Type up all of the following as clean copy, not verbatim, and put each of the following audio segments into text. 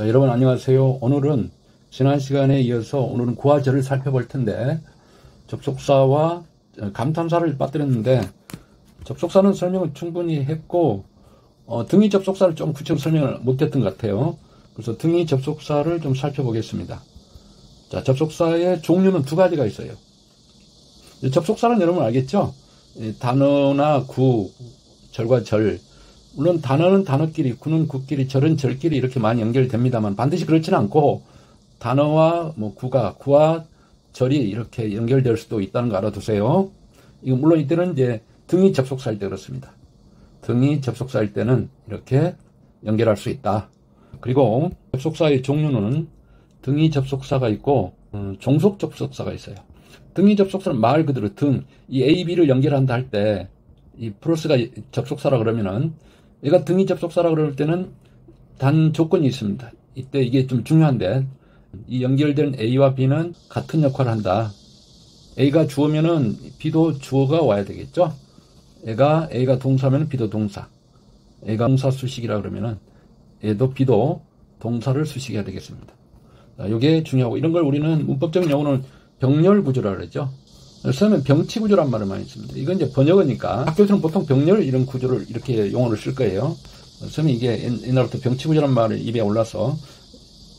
자, 여러분 안녕하세요. 오늘은 지난 시간에 이어서 오늘은 구화절을 살펴볼 텐데 접속사와 감탄사를 빠뜨렸는데 접속사는 설명을 충분히 했고 등위 접속사를 좀 구체적으로 설명을 못했던 것 같아요. 그래서 등위 접속사를 좀 살펴보겠습니다. 자, 접속사의 종류는 두 가지가 있어요. 접속사는 여러분 알겠죠? 단어나 구, 절과 절. 물론 단어는 단어끼리, 구는 구끼리, 절은 절끼리 이렇게 많이 연결됩니다만 반드시 그렇지는 않고 단어와 구와 절이 이렇게 연결될 수도 있다는 거 알아두세요. 이거 물론 이때는 이제 등위 접속사일 때 그렇습니다. 등위 접속사일 때는 이렇게 연결할 수 있다. 그리고 접속사의 종류는 등위 접속사가 있고 종속 접속사가 있어요. 등위 접속사는 말 그대로 등, 이 A, B를 연결한다 할 때 이 플러스가 접속사라 그러면은 얘가 등위 접속사라 그럴 때는 단 조건이 있습니다. 이때 이게 좀 중요한데 이 연결된 A와 B는 같은 역할을 한다. A가 주어면은 B도 주어가 와야 되겠죠. A가 동사면 B도 동사. A가 동사 수식이라 그러면은 얘도 B도 동사를 수식해야 되겠습니다. 자, 이게 중요하고 이런 걸 우리는 문법적인 용어는 병렬 구조라 그러죠. 처음엔 병치 구조란 말을 많이 씁니다. 이건 이제 번역어니까 학교에서는 보통 병렬 이런 구조를 이렇게 용어를 쓸 거예요. 처음에 이게 옛날부터 병치 구조란 말이 입에 올라서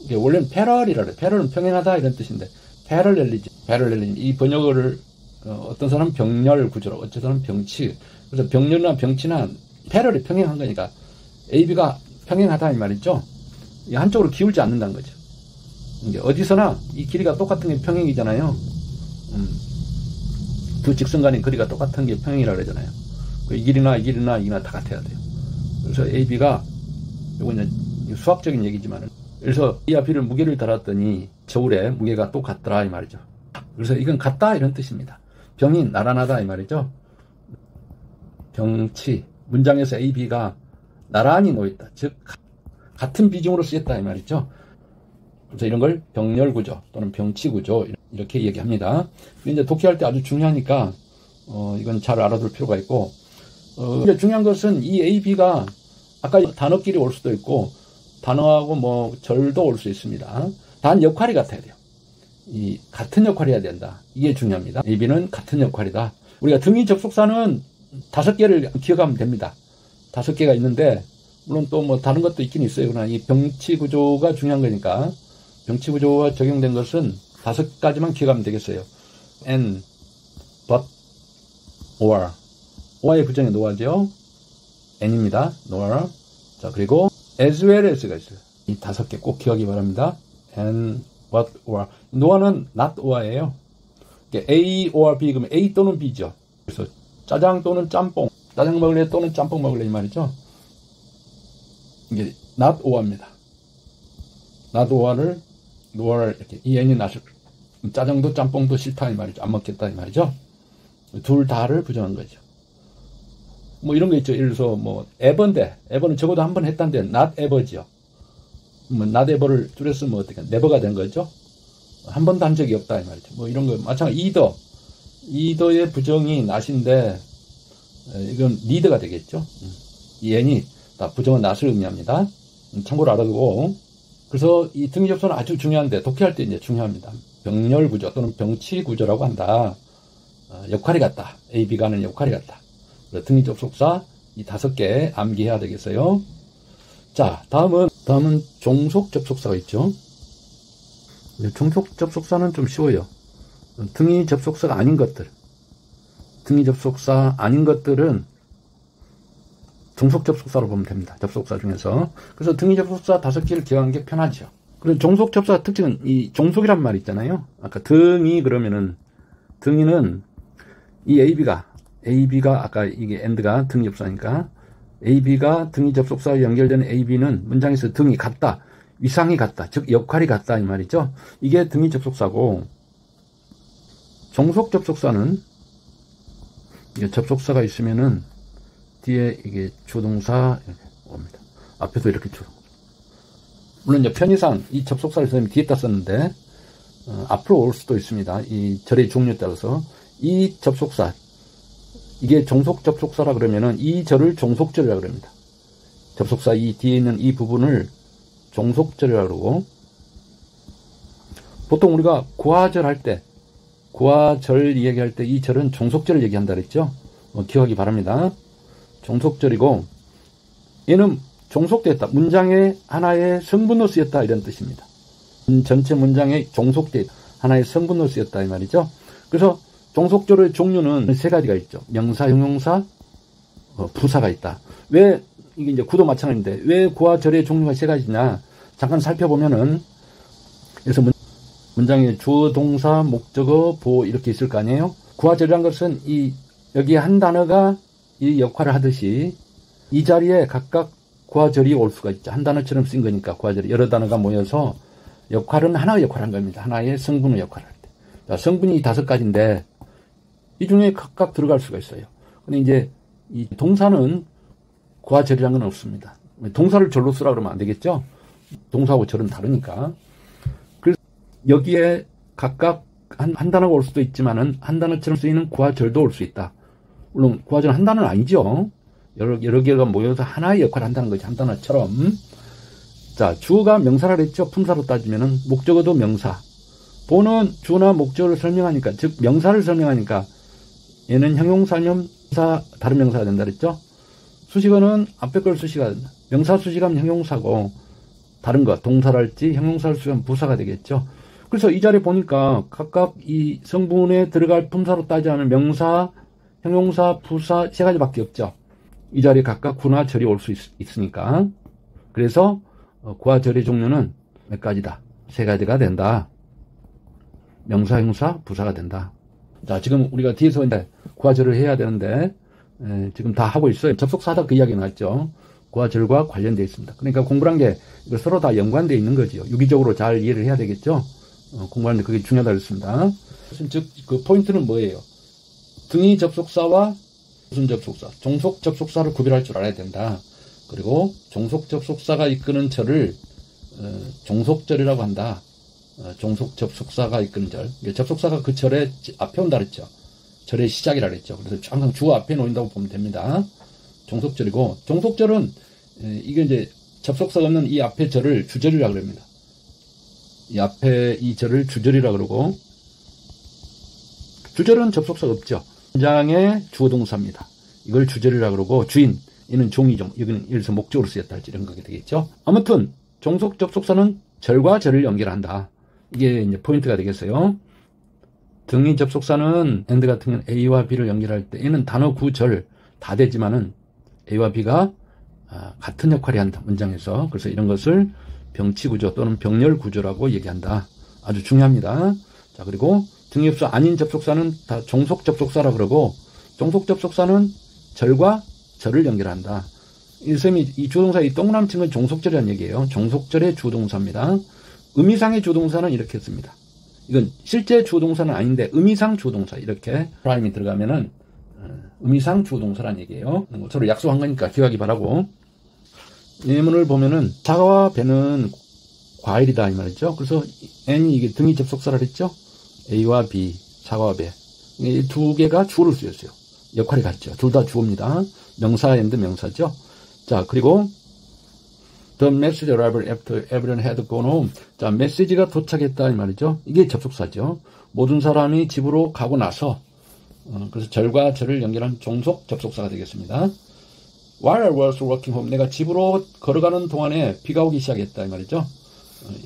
이게 원래는 패럴이라 그래요. 패럴은 평행하다 이런 뜻인데 패럴렐리즘 이 번역어를 어떤 사람은 병렬 구조로 어떤 사람은 병치. 그래서 병렬이나 병치나 패럴이 평행한 거니까 A, B가 평행하다 이 말이죠. 한쪽으로 기울지 않는다는 거죠. 이게 어디서나 이 길이가 똑같은 게 평행이잖아요. 두 직선 간의 거리가 똑같은 게 평행이라고 그러잖아요. 이 길이나 다 같아야 돼요. 그래서 A, B가 이건 수학적인 얘기지만 그래서 A와 B를 무게를 달았더니 저울에 무게가 똑같더라 이 말이죠. 그래서 이건 같다 이런 뜻입니다. 병이 나란하다 이 말이죠. 병치 문장에서 A, B가 나란히 놓였다. 즉 같은 비중으로 쓰였다 이 말이죠. 그래서 이런 걸 병렬 구조 또는 병치 구조 이렇게 얘기합니다. 이제 독해할 때 아주 중요하니까 이건 잘 알아둘 필요가 있고 이제 중요한 것은 이 A, B가 아까 단어끼리 올 수도 있고 단어하고 절도 올 수 있습니다. 단 역할이 같아야 돼요. 이 같은 역할을 해야 된다. 이게 중요합니다. A, B는 같은 역할이다. 우리가 등위 접속사는 5개를 기억하면 됩니다. 5개가 있는데 물론 또 다른 것도 있긴 있어요. 그러나 이 병치 구조가 중요한 거니까 병치 구조가 적용된 것은 5가지만 기억하면 되겠어요. and, but, or. or의 부정에 no아죠. and입니다. nor. 자, 그리고 as well as가 있어요. 이 5개 꼭 기억하기 바랍니다. and, but, or. no아는 not or예요. A or B 그러면 A 또는 B죠. 그래서 짜장 또는 짬뽕. 짜장 먹을래 또는 짬뽕 먹을래 이 말이죠. 이게 not or입니다. not or를 노아를 이렇게 이 애니 나실 짜장도 짬뽕도 싫다 이 말이죠. 안 먹겠다 이 말이죠. 둘 다를 부정한 거죠. 이런 거 있죠. 예를 들어서 ever인데 ever는 적어도 한 번 했다는데 not ever죠. not ever를 줄였으면 어떻게 never가 된 거죠. 한 번도 한 적이 없다 이 말이죠. 이런 거 마찬가지 either의 부정이 not인데 이건 neither가 되겠죠. 이 애니 다 부정은 not을 의미합니다. 참고로 알아두고. 그래서 이 등위 접속은 아주 중요한데 독해할 때 이제 중요합니다. 병렬 구조 또는 병치 구조라고 한다. 역할이 같다. A, B가 하는 역할이 같다. 등위 접속사 이 5개 암기해야 되겠어요. 자, 다음은 종속 접속사가 있죠. 종속 접속사는 좀 쉬워요. 등위 접속사가 아닌 것들. 등위 접속사 아닌 것들은 종속 접속사로 보면 됩니다. 접속사 중에서. 그래서 등위 접속사 5개를 기억하는 게 편하죠. 그리고 종속 접속사 특징은 이 종속이란 말이 있잖아요. 아까 등위 그러면은 등위는 이 AB가 아까 이게 and가 등위 접속사니까 AB가 등위 접속사와 연결되는 AB는 문장에서 등이 같다. 위상이 같다. 즉 역할이 같다 이 말이죠. 이게 등위 접속사고 종속 접속사는 이게 접속사가 있으면은 뒤에 이게 주동사 이렇게 옵니다. 앞에도 이렇게 주동사. 물론 이제 편의상 이 접속사를 선생님이 뒤에다 썼는데 앞으로 올 수도 있습니다. 이 절의 종류에 따라서 이 접속사 이게 종속 접속사라 그러면은 이 절을 종속절이라 그럽니다. 접속사 이 뒤에 있는 이 부분을 종속절이라고 그러고, 보통 우리가 고화절 할 때, 고화절 얘기할 때 이 절은 종속절을 얘기한다 그랬죠? 기억하기 바랍니다. 종속절이고, 얘는 종속되었다. 문장의 하나의 성분으로 쓰였다. 이런 뜻입니다. 전체 문장의 종속되 하나의 성분으로 쓰였다. 이 말이죠. 그래서 종속절의 종류는 세 가지가 있죠. 명사, 형용사, 부사가 있다. 왜, 이게 이제 구도 마찬가지인데, 왜 고화절의 종류가 세 가지냐? 잠깐 살펴보면은, 그래서 문장에 주어, 동사, 목적어, 보어 이렇게 있을 거 아니에요? 고화절이란 것은 여기에 한 단어가 이 역할을 하듯이 이 자리에 각각 고화절이 올 수가 있죠. 한 단어처럼 쓴 거니까 고화절이 여러 단어가 모여서 역할은 하나의 역할을 한 겁니다. 하나의 성분의 역할을 할 때. 자, 성분이 5가지인데 이 중에 각각 들어갈 수가 있어요. 근데 이제 이 동사는 고화절이라는 건 없습니다. 동사를 절로 쓰라 그러면 안 되겠죠? 동사하고 절은 다르니까. 그래서 여기에 각각 한 단어가 올 수도 있지만은 한 단어처럼 쓰이는 고화절도 올 수 있다. 물론 고화절은 한 단어는 아니죠. 여러 개가 모여서 하나의 역할을 한다는 거지. 한 단어처럼. 자, 주어가 명사라 그랬죠. 품사로 따지면은 목적어도 명사. 보는 주어나 목적어를 설명하니까, 즉 명사를 설명하니까 얘는 형용사면 다른 명사가 된다 그랬죠. 수식어는 앞에 걸 수식어가 된다. 명사 수식하면 형용사고 다른 거 동사랄지 형용사를 수식하면 부사가 되겠죠. 그래서 이 자리에 보니까 각각 이 성분에 들어갈 품사로 따지면 명사, 형용사, 부사 3가지밖에 없죠. 이 자리에 각각 구나 절이 올 수 있으니까. 그래서 구와 절의 종류는 몇 가지다? 3가지가 된다. 명사, 형용사, 부사가 된다. 자, 지금 우리가 뒤에서 이제 구와 절을 해야 되는데 지금 다 하고 있어요. 접속사다 그 이야기 나왔죠. 구와 절과 관련되어 있습니다. 그러니까 공부란 게 이거 서로 다 연관되어 있는 거죠. 유기적으로 잘 이해를 해야 되겠죠. 공부하는데 그게 중요하다고 했습니다. 즉, 그 포인트는 뭐예요? 등위 접속사와 무슨 접속사, 종속 접속사를 구별할 줄 알아야 된다. 그리고 종속 접속사가 이끄는 절을 종속절이라고 한다. 종속 접속사가 이끄는 절. 접속사가 그 절의 앞에 온다 그랬죠. 절의 시작이라 그랬죠. 그래서 항상 주어 앞에 놓인다고 보면 됩니다. 종속절이고, 종속절은 이게 이제 접속사가 없는 이 앞에 절을 주절이라고 그럽니다. 이 앞에 이 절을 주절이라고 그러고, 주절은 접속사가 없죠. 문장의 주어 동사입니다. 이걸 주절이라고 그러고, 주인, 이는 종이죠. 여기는 여기서 목적으로 쓰였다 할지 이런 거게 되겠죠. 아무튼 종속 접속사는 절과 절을 연결한다. 이게 이제 포인트가 되겠어요. 등위 접속사는 and 같은 경우는 A와 B를 연결할 때 얘는 단어 구절 다 되지만은 A와 B가 같은 역할을 한다. 문장에서. 그래서 이런 것을 병치구조 또는 병렬구조라고 얘기한다. 아주 중요합니다. 자, 그리고 등위접속 아닌 접속사는 다 종속 접속사라 그러고, 종속 접속사는 절과 절을 연결한다. 이 주동사 이 동그라미 친 건 종속절이라는 얘기예요. 종속절의 주동사입니다. 의미상의 주동사는 이렇게 씁니다. 이건 실제 주동사는 아닌데 의미상 주동사 이렇게 프라임이 들어가면은 의미상 주동사라는 얘기예요. 서로 약속한 거니까 기억하기 바라고. 예문을 보면은 사과와 배는 과일이다 이 말이죠. 그래서 n이 이게 등위 접속사라 그랬죠. A와 B, 사과와 배. 이 두 개가 주어를 쓰였어요. 역할이 같죠. 둘 다 주어입니다. 명사 and 명사죠. 자, 그리고 the message arrived after everyone had gone home. 자, 메시지가 도착했다 이 말이죠. 이게 접속사죠. 모든 사람이 집으로 가고 나서 그래서 절과 절을 연결한 종속 접속사가 되겠습니다. While I was walking home, 내가 집으로 걸어가는 동안에 비가 오기 시작했다 이 말이죠.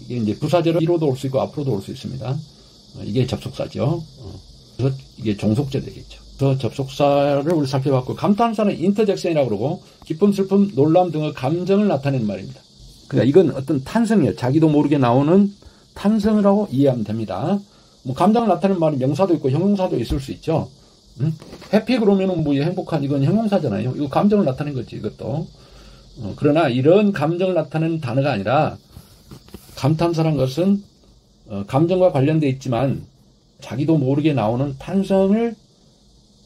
이게 이제 부사절은 뒤로도 올 수 있고 앞으로도 올 수 있습니다. 이게 접속사죠. 그래서 이게 종속절 되겠죠. 그래서 접속사를 우리 살펴봤고, 감탄사는 인터젝션이라고 그러고, 기쁨, 슬픔, 놀람 등의 감정을 나타내는 말입니다. 그러니까 이건 어떤 탄성이에요. 자기도 모르게 나오는 탄성이라고 이해하면 됩니다. 뭐 감정을 나타내는 말이 명사도 있고 형용사도 있을 수 있죠. 해피 그러면은 뭐 행복한 이건 형용사잖아요. 이거 감정을 나타내는 거지 이것도. 그러나 이런 감정을 나타내는 단어가 아니라 감탄사란 것은 감정과 관련되어 있지만 자기도 모르게 나오는 탄성을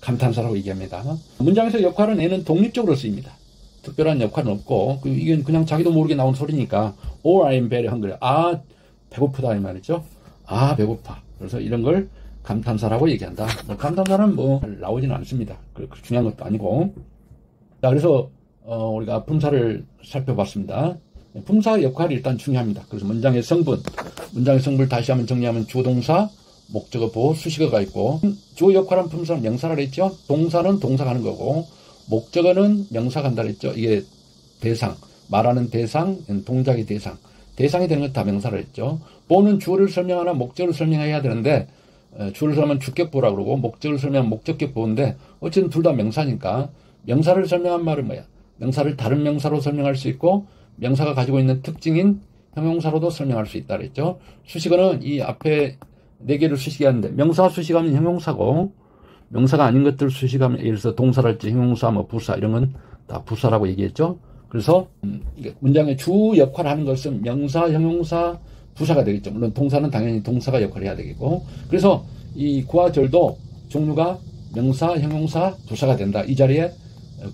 감탄사라고 얘기합니다. 문장에서 역할은 얘는 독립적으로 쓰입니다. 특별한 역할은 없고, 이게 그냥 자기도 모르게 나온 소리니까, or I'm very hungry. 아, 배고프다, 이 말이죠. 아, 배고파. 그래서 이런 걸 감탄사라고 얘기한다. 감탄사는 뭐, 나오지는 않습니다. 그렇게 중요한 것도 아니고. 자, 그래서, 우리가 품사를 살펴봤습니다. 품사 역할이 일단 중요합니다. 그래서 문장의 성분을 다시 한번 정리하면 주어동사, 목적어, 보호, 수식어가 있고, 주어 역할한 품사는 명사라 그랬죠. 동사는 동사가 하는 거고, 목적어는 명사가 한다 그랬죠. 이게 대상, 말하는 대상, 동작의 대상. 대상이 되는 건 다 명사라 했죠. 보호는 주어를 설명하나 목적을 설명해야 되는데, 주어를 설명하면 주격보라고 그러고, 목적을 설명하면 목적격 보호인데, 어쨌든 둘 다 명사니까, 명사를 설명한 말은 뭐야? 명사를 다른 명사로 설명할 수 있고, 명사가 가지고 있는 특징인 형용사로도 설명할 수 있다 그랬죠. 수식어는 이 앞에 4개를 수식하는데, 명사 수식하면 형용사고, 명사가 아닌 것들 수식하면, 예를 들어서 동사랄지 형용사, 부사, 이런 건 다 부사라고 얘기했죠. 그래서, 문장의 주 역할을 하는 것은 명사, 형용사, 부사가 되겠죠. 물론 동사는 당연히 동사가 역할을 해야 되겠고. 그래서 이 구하절도 종류가 명사, 형용사, 부사가 된다. 이 자리에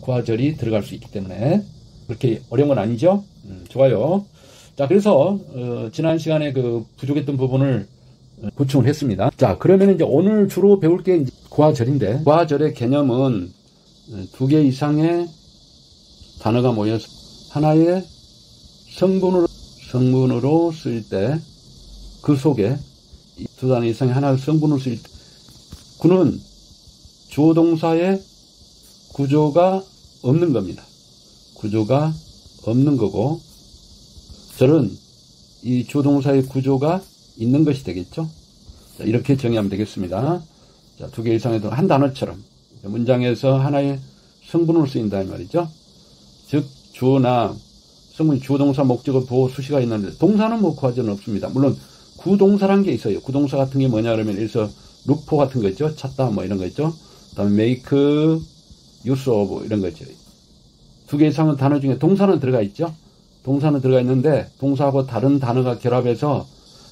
구하절이 들어갈 수 있기 때문에 그렇게 어려운 건 아니죠. 좋아요. 자, 그래서 지난 시간에 그 부족했던 부분을 보충을 했습니다. 자, 그러면 이제 오늘 주로 배울 게 구하절인데, 구하절의 개념은 2개 이상의 단어가 모여서 하나의 성분으로 쓰일 때, 그 속에 2단어 이상의 하나의 성분으로 쓰일 때, 구는 주어 동사의 구조가 없는 겁니다. 구조가 없는 거고, 절은 이 주어 동사의 구조가 있는 것이 되겠죠. 자, 이렇게 정의하면 되겠습니다. 자, 2개 이상의 한 단어처럼 문장에서 하나의 성분으로 쓰인다 이 말이죠. 즉 주어나 성분, 주어 동사, 목적어, 보호, 수식어가 있는데, 동사는 구하절은 없습니다. 물론 구동사란 게 있어요. 구동사 같은 게 뭐냐 그러면, 여기서 lookfor 같은 거 있죠. 찾다 이런 거 있죠. 그다음에 make, use of 이런 거 있죠. 2개 이상의 단어 중에 동사는 들어가 있죠. 동사는 들어가 있는데, 동사하고 다른 단어가 결합해서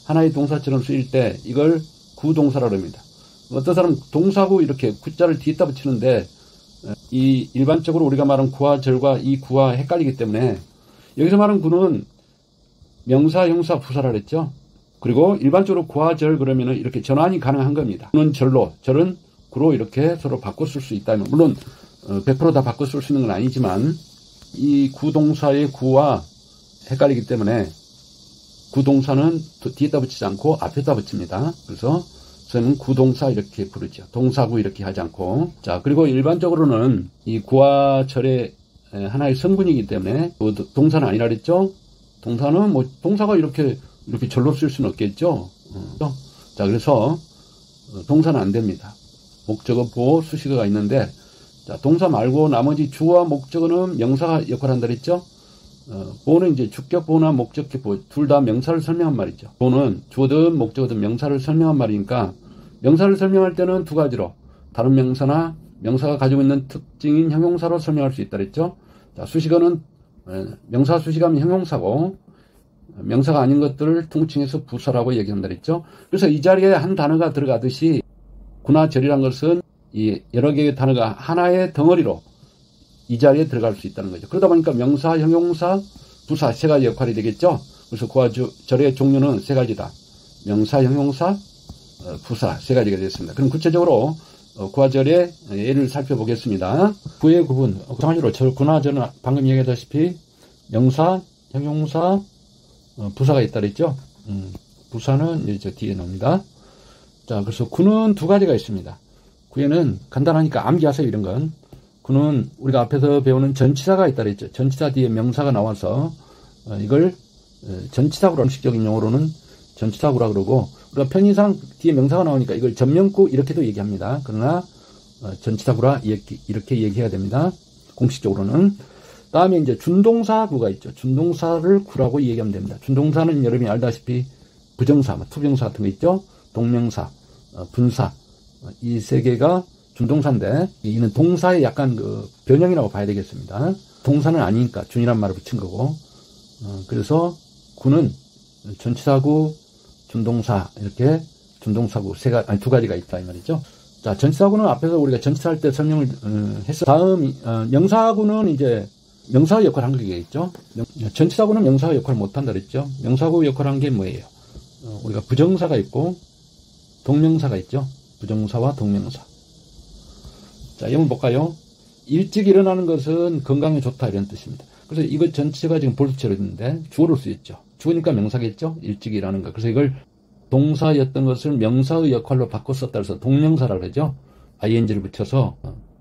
하나의 동사처럼 쓰일 때 이걸 구동사라고 합니다. 어떤 사람은 동사고 이렇게 구자를 뒤에다 붙이는데, 이 일반적으로 우리가 말하는 구하절과 이 구와 헷갈리기 때문에, 여기서 말하는 구는 명사, 형사, 부사라 그랬죠. 그리고 일반적으로 구하절 그러면은 이렇게 전환이 가능한 겁니다. 구는 절로, 절은 구로 이렇게 서로 바꿔 쓸 수 있다면, 물론 100% 다 바꿔 쓸 수 있는 건 아니지만, 이 구동사의 구와 헷갈리기 때문에 구동사는 뒤에다 붙이지 않고 앞에다 붙입니다. 그래서 저는 구동사 이렇게 부르죠. 동사구 이렇게 하지 않고. 자, 그리고 일반적으로는 이 구하절의 하나의 성분이기 때문에, 동사는 아니라 그랬죠. 동사는 동사가 이렇게 절로 쓸 수는 없겠죠. 자, 그래서 동사는 안 됩니다. 목적어, 보호, 수식어가 있는데, 자, 동사 말고 나머지 주어와 목적어는 명사가 역할한다 그랬죠. 보호는 이제 주격 보호나 목적격 보호, 둘 다 명사를 설명한 말이죠. 보호는 주어든 목적어든 명사를 설명한 말이니까, 명사를 설명할 때는 2가지로, 다른 명사나 명사가 가지고 있는 특징인 형용사로 설명할 수 있다 그랬죠. 자, 수식어는 명사 수식하면 형용사고, 명사가 아닌 것들을 통칭해서 부사라고 얘기한다 그랬죠. 그래서 이 자리에 한 단어가 들어가듯이, 구나 절이란 것은 이 여러 개의 단어가 하나의 덩어리로 이 자리에 들어갈 수 있다는 거죠. 그러다 보니까 명사, 형용사, 부사 3가지 역할이 되겠죠. 그래서 구하절의 종류는 3가지다. 명사, 형용사, 부사 3가지가 되겠습니다. 그럼 구체적으로 구하절의 예를 살펴보겠습니다. 구의 구분, 정확히로 구나 절은 방금 얘기했다시피 명사, 형용사, 부사가 있다 그랬죠. 부사는 이제 뒤에 나옵니다. 자, 그래서 구는 2가지가 있습니다. 구에는 간단하니까 암기하세요, 이런 건. 구는 우리가 앞에서 배우는 전치사가 있다 그랬죠. 전치사 뒤에 명사가 나와서 이걸 전치사구라, 공식적인 용어로는 전치사구라 그러고, 우리가 편의상 뒤에 명사가 나오니까 이걸 전명구 이렇게도 얘기합니다. 그러나 전치사구라 이렇게 얘기해야 됩니다. 공식적으로는. 다음에 이제 준동사구가 있죠. 준동사를 구라고 얘기하면 됩니다. 준동사는 여러분이 알다시피 부정사, 투정사 같은 거 있죠. 동명사, 분사, 이 3개가 준동사인데, 이는 동사의 약간 변형이라고 봐야 되겠습니다. 동사는 아니니까 준이란 말을 붙인 거고, 그래서 구는 전치사구, 준동사, 이렇게 준동사구 2가지가 있다 이 말이죠. 자, 전치사구는 앞에서 우리가 전치사할 때 설명을 했어. 다음 명사구는 이제 명사의 역할을 한 거겠죠. 전치사구는 명사의 역할을 못한다 그랬죠. 명사구 역할을 한 게 뭐예요? 우리가 부정사가 있고 동명사가 있죠. 부정사와 동명사. 자, 한번 볼까요? 일찍 일어나는 것은 건강에 좋다 이런 뜻입니다. 그래서 이것 전체가 지금 볼트처럼 있는데 주어로 쓰였죠. 주어니까 명사겠죠. 일찍이라는 거. 그래서 이걸 동사였던 것을 명사의 역할로 바꿔 썼다 해서 동명사라고 그러죠. ing를 붙여서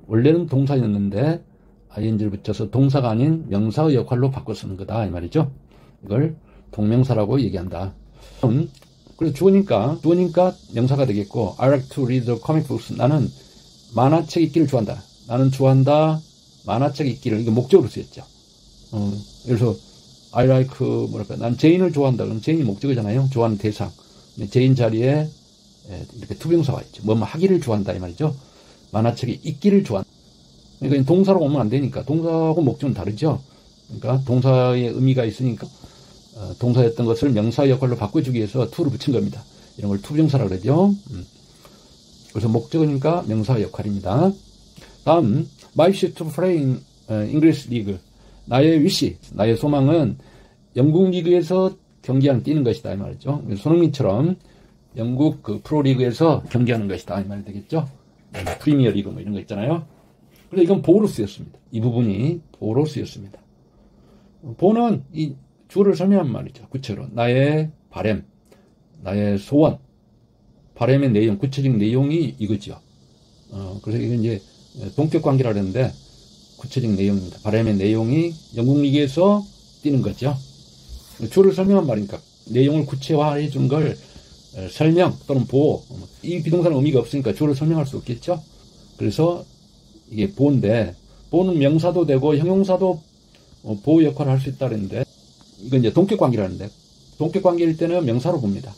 원래는 동사였는데 ing를 붙여서 동사가 아닌 명사의 역할로 바꿔 쓰는 거다 이 말이죠. 이걸 동명사라고 얘기한다. 그래서 주어니까 명사가 되겠고 I like to read the comic books. 나는 만화책 읽기를 좋아한다. 나는 좋아한다. 만화책 읽기를 이게 목적으로 쓰였죠. 그래서 I like 난 제인을 좋아한다. 그럼 제인이 목적이잖아요. 좋아하는 대상. 제인 자리에 이렇게 투명사가 있죠. 뭐 하기를 좋아한다 이 말이죠. 만화책이 읽기를 좋아한다. 그러니까 동사로 오면 안 되니까 동사하고 목적은 다르죠. 그러니까 동사의 의미가 있으니까 동사였던 것을 명사 역할로 바꿔주기 위해서 to를 붙인 겁니다. 이런 걸 투부정사라고 그러죠. 그래서 목적이니까 명사 역할입니다. 다음 My wish to play in English League. 나의 wish, 나의 소망은 영국 리그에서 경기하는 뛰는 것이다 이 말이죠. 손흥민처럼 영국 그 프로리그에서 경기하는 것이다 이 말이 되겠죠. 프리미어 리그 뭐 이런 거 있잖아요. 그래서 이건 보로 쓰였습니다. 이 부분이 보로 쓰였습니다. 보는 이 주어를 설명한 말이죠. 구체로 나의 바램, 나의 소원, 바램의 내용, 구체적인 내용이 이거죠. 그래서 이건 이제 동격 관계라 그랬는데 구체적인 내용입니다. 바램의 내용이 영국 리그에서 뛰는 거죠. 주어를 설명한 말이니까 내용을 구체화해 준 걸 설명 또는 보호, 이 비동사는 의미가 없으니까 주어를 설명할 수 없겠죠. 그래서 이게 보호인데 보호는 명사도 되고 형용사도 보호 역할을 할 수 있다 그랬는데 이건 이제 동격 관계라는데 동격 관계일 때는 명사로 봅니다.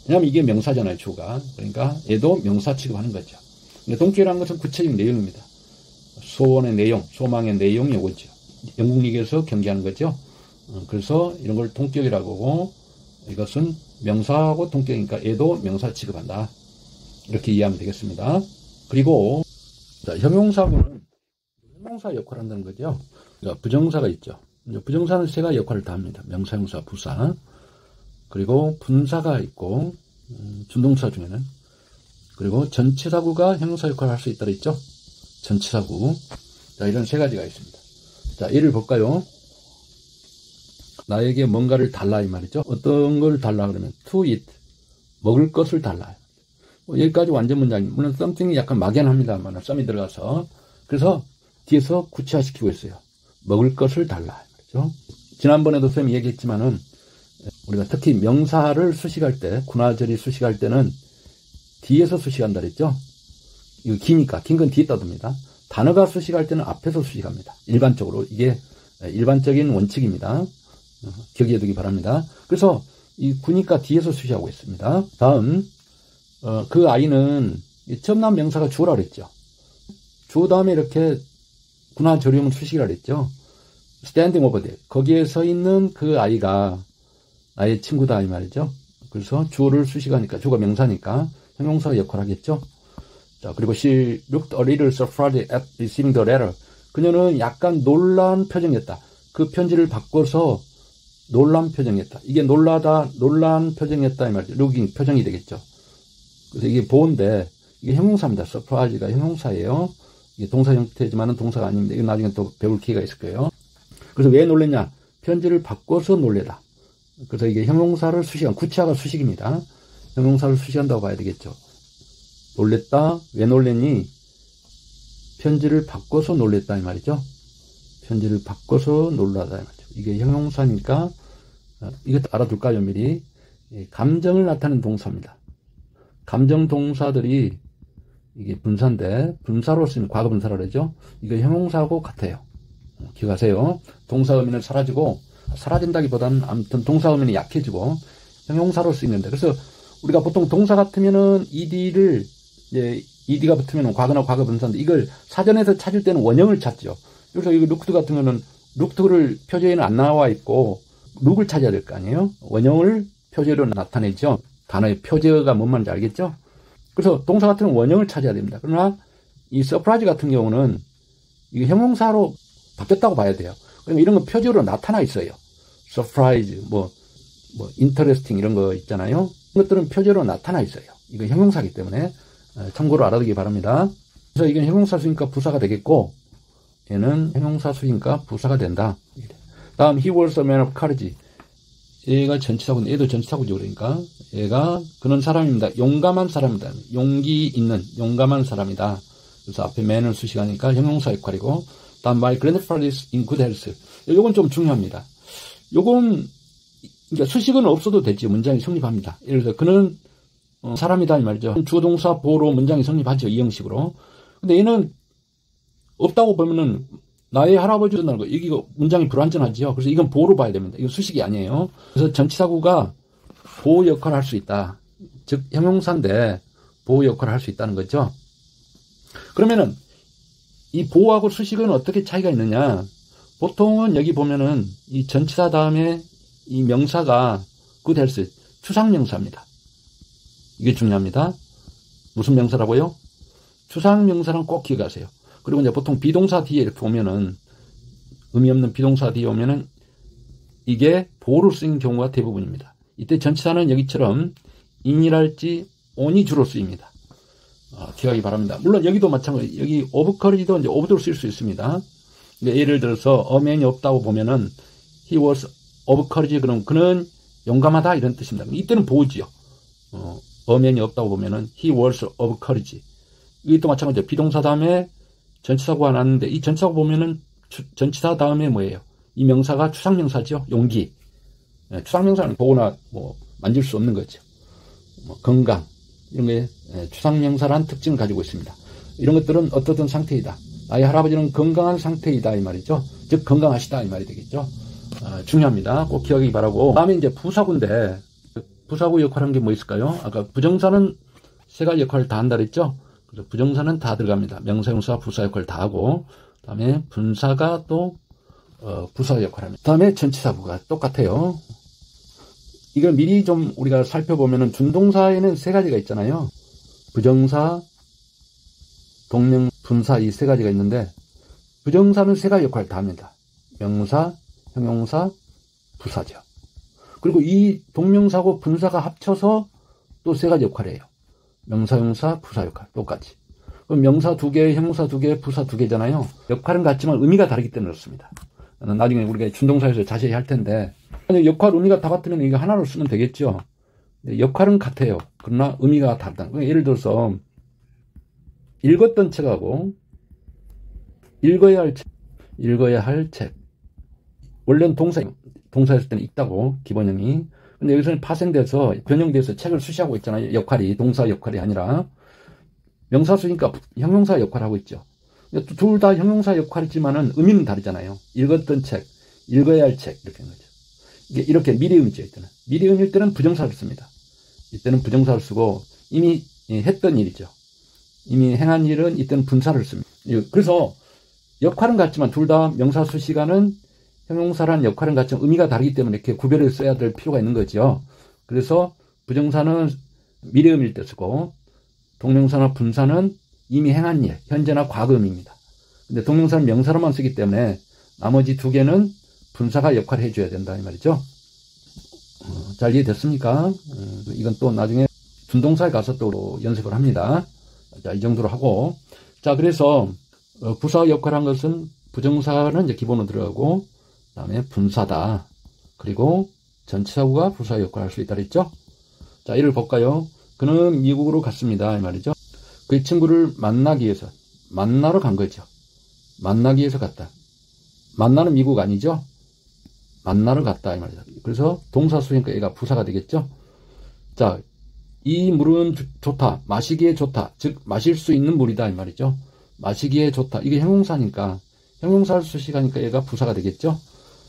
왜냐하면 이게 명사잖아요, 주어가. 그러니까 얘도 명사 취급하는 거죠. 근데 동격이라는 것은 구체적인 내용입니다. 소원의 내용, 소망의 내용이 오죠. 영국 리그에서 경기하는 거죠. 그래서 이런 걸 동격이라고 하고 이것은 명사하고 동격이니까 얘도 명사 취급한다. 이렇게 이해하면 되겠습니다. 그리고 자, 형용사구는 형용사 역할을 한다는 거죠. 그러니까 부정사가 있죠. 부정사는 세 가지 역할을 다 합니다. 명사, 형사, 부사. 그리고 분사가 있고 준동사 중에는 그리고 전치사구가 형용사 역할을 할 수 있다 그랬죠. 전치사구. 자, 이런 세 가지가 있습니다. 자, 예를 볼까요? 나에게 뭔가를 달라 이 말이죠. 어떤 걸 달라 그러면 to eat, 먹을 것을 달라. 여기까지 완전 문장입니다. 물론 something이 약간 막연합니다만 썸이 들어가서 그래서 뒤에서 구체화시키고 있어요. 먹을 것을 달라. 그렇죠? 지난번에도 쌤이 얘기했지만은 우리가 특히 명사를 수식할 때 군화절이 수식할 때는 뒤에서 수식한다 그랬죠? 이거 기니까 긴 건 뒤에다 둡니다. 단어가 수식할 때는 앞에서 수식합니다. 일반적으로 이게 일반적인 원칙입니다. 기억해 두기 바랍니다. 그래서 이 구니까 뒤에서 수식하고 있습니다. 다음 그 아이는 처음 나온 명사가 주어라 그랬죠. 주어 다음에 이렇게 군화절용은 수식이라 그랬죠. standing over there. 거기에 서 있는 그 아이가 나의 친구다 이 말이죠. 그래서 주어를 수식하니까 주어가 명사니까 형용사 역할을 하겠죠. 자, 그리고 she looked a little surprised at receiving the letter. 그녀는 약간 놀란 표정이었다. 그 편지를 바꿔서 놀란 표정이었다. 이게 놀란 표정이었다 이 말이죠. looking 표정이 되겠죠. 그래서 이게 보호인데 이게 형용사입니다. surprise가 형용사예요. 이게 동사 형태지만은 동사가 아닙니다. 이거 나중에 또 배울 기회가 있을 거예요. 그래서 왜 놀랬냐? 편지를 바꿔서 놀래다. 그래서 이게 형용사를 수식한 구체화가 수식입니다. 형용사를 수식한다고 봐야 되겠죠. 놀랬다. 왜 놀랬니? 편지를 바꿔서 놀랬다 이 말이죠. 편지를 바꿔서 놀라다 이 말이죠. 이게 형용사니까 이것도 알아둘까요 미리? 감정을 나타내는 동사입니다. 감정 동사들이 이게 분사인데 분사로 쓰면 과거 분사라 그러죠. 이거 형용사하고 같아요. 기억하세요. 동사 의미는 사라진다기보다는 아무튼 동사 의미는 약해지고 형용사로 쓰이는데 그래서 우리가 보통 동사 같으면은 ed를 이제 ed가 붙으면 과거나 과거 분사인데 이걸 사전에서 찾을 때는 원형을 찾죠. 그래서 이거 looked 같으면은 looked를 표제에는 안 나와 있고 look을 찾아야 될 거 아니에요. 원형을 표제로 나타내죠. 단어의 표제가 뭔 말인지 알겠죠? 그래서 동사 같은 원형을 찾아야 됩니다. 그러나 이 surprise 같은 경우는 이게 형용사로 바뀌었다고 봐야 돼요. 그러면 이런 건 표제로 나타나 있어요. surprise, interesting 이런 거 있잖아요. 이런 것들은 표제로 나타나 있어요. 이건 형용사이기 때문에 참고로 알아두기 바랍니다. 그래서 이건 형용사 수니까 부사가 되겠고 얘는 형용사 수니까 부사가 된다. 다음 he was a man of courage. 얘가 전치사고, 얘도 전치사고죠. 그러니까 얘가 그는 사람입니다. 용감한 사람이다. 용기 있는 용감한 사람이다. 그래서 앞에 man을 수식하니까 형용사 역할이고, 다음 my grandfather is in good health. 요건 좀 중요합니다. 요건 그러니까 수식은 없어도 되지 문장이 성립합니다. 예를 들어서 그는 사람이다 이 말이죠. 주어동사 보호로 문장이 성립하죠. 이 형식으로. 근데 얘는 없다고 보면은 나의 할아버지라는 거, 여기 문장이 불완전하지요. 그래서 이건 보호로 봐야 됩니다. 이건 수식이 아니에요. 그래서 전치사구가 보호 역할을 할 수 있다. 즉 형용사인데 보호 역할을 할 수 있다는 거죠. 그러면은 이 보호하고 수식은 어떻게 차이가 있느냐? 보통은 여기 보면은 이 전치사 다음에 이 명사가 good health, 추상명사입니다. 이게 중요합니다. 무슨 명사라고요? 추상명사는 꼭 기억하세요. 그리고 이제 보통 비동사 뒤에 이렇게 오면은, 의미 없는 비동사 뒤에 오면은 이게 보호로 쓰인 경우가 대부분입니다. 이때 전치사는 여기처럼 in이랄지 on이 주로 쓰입니다. 기억하기 바랍니다. 물론 여기도 마찬가지, 여기 of courage도 이제 of도 쓸 수 있습니다. 예를 들어서 a man이 없다고 보면은 he was of courage, 그럼 그는 용감하다 이런 뜻입니다. 이때는 보호지요. a man이 없다고 보면은 he was of courage. 이것도 마찬가지죠. 비동사 다음에 전치사구가 나왔는데 이 전치사구 보면은 전치사 다음에 뭐예요? 이 명사가 추상명사죠. 용기. 추상명사는 보거나 뭐 만질 수 없는 거죠. 건강 이런 게 추상명사란 특징을 가지고 있습니다. 이런 것들은 어떻든 상태이다. 나의 할아버지는 건강한 상태이다 이 말이죠. 즉 건강하시다 이 말이 되겠죠. 중요합니다. 꼭 기억하기 바라고. 다음에 이제 부사구인데 부사구 역할하는 게 뭐 있을까요? 아까 부정사는 세 가지 역할을 다 한다 그랬죠. 그래서 부정사는 다 들어갑니다. 명사, 형사, 부사 역할을 다 하고, 다음에 분사가 또 부사 역할을 합니다. 다음에 전치사구가 똑같아요. 이걸 미리 좀 우리가 살펴보면은 준동사에는 세 가지가 있잖아요. 부정사, 동명, 분사 이 세 가지가 있는데 부정사는 세 가지 역할을 다 합니다. 명사, 형용사, 부사죠. 그리고 이 동명사고 분사가 합쳐서 또 세 가지 역할을 해요. 명사, 형용사, 부사 역할 똑같이. 그럼 명사 두 개, 형용사 두 개, 부사 두 개잖아요. 역할은 같지만 의미가 다르기 때문에 그렇습니다. 나중에 우리가 준동사에서 자세히 할 텐데 역할, 의미가 다 같으면 이거 하나로 쓰면 되겠죠. 역할은 같아요. 그러나 의미가 다르다. 예를 들어서 읽었던 책하고 읽어야 할 책. 원래는 동사였을 때는 읽다고 기본형이. 근데 여기서는 파생돼서 변형돼서 책을 수시하고 있잖아요. 역할이 동사 역할이 아니라 명사 쓰니까 형용사 역할을 하고 있죠. 둘 다 형용사 역할이지만은 의미는 다르잖아요. 읽었던 책, 읽어야 할 책 이렇게 하는 거죠. 이게 이렇게 미래의미죠. 이때는 미래의미일 때는 부정사를 씁니다. 이때는 부정사를 쓰고 이미 했던 일이죠. 이미 행한 일은 이때는 분사를 씁니다. 그래서 역할은 같지만 둘 다 명사 수식어는 형용사란 역할은 같지만 의미가 다르기 때문에 이렇게 구별을 써야 될 필요가 있는 거죠. 그래서 부정사는 미래의미일 때 쓰고 동명사나 분사는 이미 행한 일, 현재나 과거 의미입니다. 근데 동명사는 명사로만 쓰기 때문에 나머지 두 개는 분사가 역할을 해줘야 된다 이 말이죠. 잘 이해됐습니까? 이건 또 나중에 준동사에 가서 또 연습을 합니다. 자, 이 정도로 하고. 자, 그래서 부사 역할을 한 것은 부정사는 이제 기본으로 들어가고 그다음에 분사다. 그리고 전치사구가 부사 역할을 할 수 있다 그랬죠? 자, 이를 볼까요? 그는 미국으로 갔습니다 이 말이죠. 그 친구를 만나기 위해서 만나러 간 거죠. 만나기 위해서 갔다. 만나는 미국 아니죠? 만나러 갔다 이 말이죠. 그래서 동사 수니까 얘가 부사가 되겠죠. 자, 이 물은 좋다. 마시기에 좋다. 즉 마실 수 있는 물이다 이 말이죠. 마시기에 좋다. 이게 형용사니까 형용사를 수식하니까 얘가 부사가 되겠죠.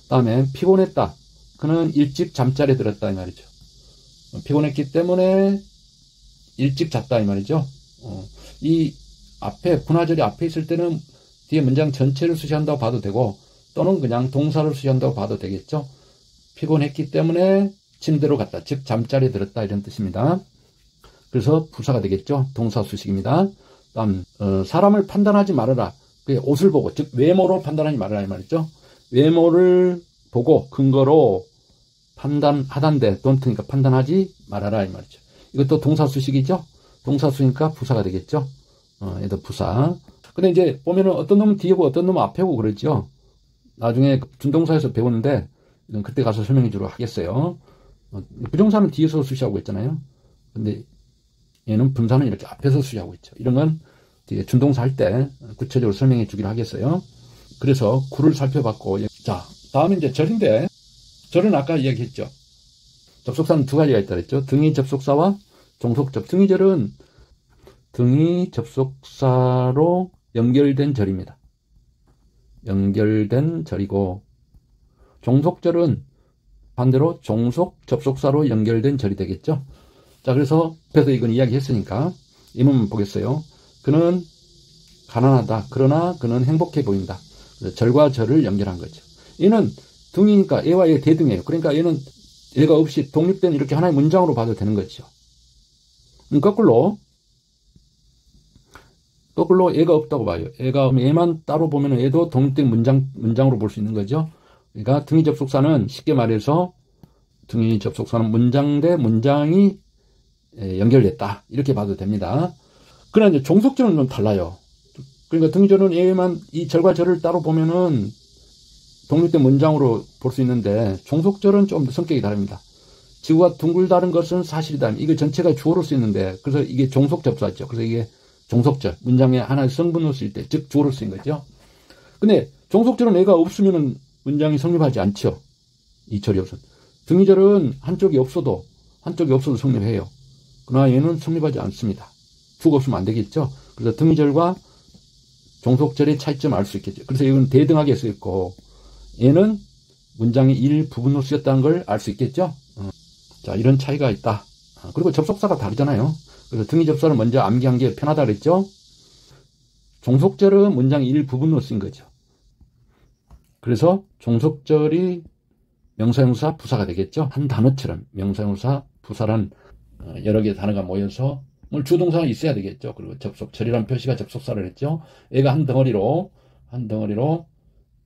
다음에 피곤했다. 그는 일찍 잠자리에 들었다 이 말이죠. 피곤했기 때문에 일찍 잤다 이 말이죠. 이 앞에 분화절이 앞에 있을 때는 뒤에 문장 전체를 수식한다고 봐도 되고 또는 그냥 동사를 수식한다고 봐도 되겠죠. 피곤했기 때문에 침대로 갔다. 즉 잠자리에 들었다 이런 뜻입니다. 그래서 부사가 되겠죠. 동사 수식입니다. 다음 사람을 판단하지 말아라. 그게 옷을 보고 즉 외모로 판단하지 말아라 이 말이죠. 외모를 보고 근거로 판단하단데 don't니까 판단하지 말아라 이 말이죠. 이것도 동사 수식이죠. 동사 수니까 부사가 되겠죠. 얘도 부사. 근데 이제 보면은 어떤 놈은 뒤에고 어떤 놈은 앞에고 그러죠. 나중에 준동사에서 배우는데 이건 그때 가서 설명해 주도록 하겠어요. 부정사는 뒤에서 수시하고 있잖아요. 근데 얘는 분사는 이렇게 앞에서 수시하고 있죠. 이런 건 뒤에 준동사 할 때 구체적으로 설명해 주기로 하겠어요. 그래서 구를 살펴봤고, 자, 다음에 이제 절인데, 절은 아까 이야기했죠. 접속사는 두 가지가 있다 그랬죠. 등위 접속사와 종속접. 등위절은 등위 접속사로 연결된 절입니다. 연결된 절이고, 종속절은 반대로 종속 접속사로 연결된 절이 되겠죠. 자, 그래서 앞에서 이건 이야기했으니까 이 문문 보겠어요. 그는 가난하다. 그러나 그는 행복해 보인다. 절과 절을 연결한 거죠. 얘는 등이니까 얘와 얘 대등이에요. 그러니까 얘는 얘가 없이 독립된 이렇게 하나의 문장으로 봐도 되는 거죠. 거꾸로 얘가 없다고 봐요. 얘만 따로 보면 얘도 독립된 문장으로 볼 수 있는 거죠. 그러니까 등위 접속사는 쉽게 말해서 등위 접속사는 문장 대 문장이 연결됐다. 이렇게 봐도 됩니다. 그러나 이제 종속절은 좀 달라요. 그러니까 등위절은 얘만 이 절과 절을 따로 보면은 독립된 문장으로 볼 수 있는데 종속절은 좀 더 성격이 다릅니다. 지구가 둥글다는 것은 사실이다. 이거 전체가 주어로 쓰이는데 그래서 이게 종속접사죠. 그래서 이게 종속절, 문장에 하나의 성분으로 쓰일 때, 즉 주어로 쓰인 거죠. 근데 종속절은 얘가 없으면은 문장이 성립하지 않죠. 이 절이 없으면. 등위절은 한쪽이 없어도 성립해요. 그러나 얘는 성립하지 않습니다. 주가 없으면 안 되겠죠. 그래서 등위절과 종속절의 차이점을 알 수 있겠죠. 그래서 이건 대등하게 쓰였고 얘는 문장의 일부분으로 쓰였다는 걸 알 수 있겠죠. 자, 이런 차이가 있다. 그리고 접속사가 다르잖아요. 그래서 등위 접속사를 먼저 암기한 게 편하다 그랬죠. 종속절은 문장의 일부분으로 쓰인 거죠. 그래서 종속절이 명사형사 부사가 되겠죠. 한 단어처럼 명사형사 부사란 여러 개의 단어가 모여서 주동사가 있어야 되겠죠. 그리고 접속절이란 표시가 접속사를 했죠. 얘가 한 덩어리로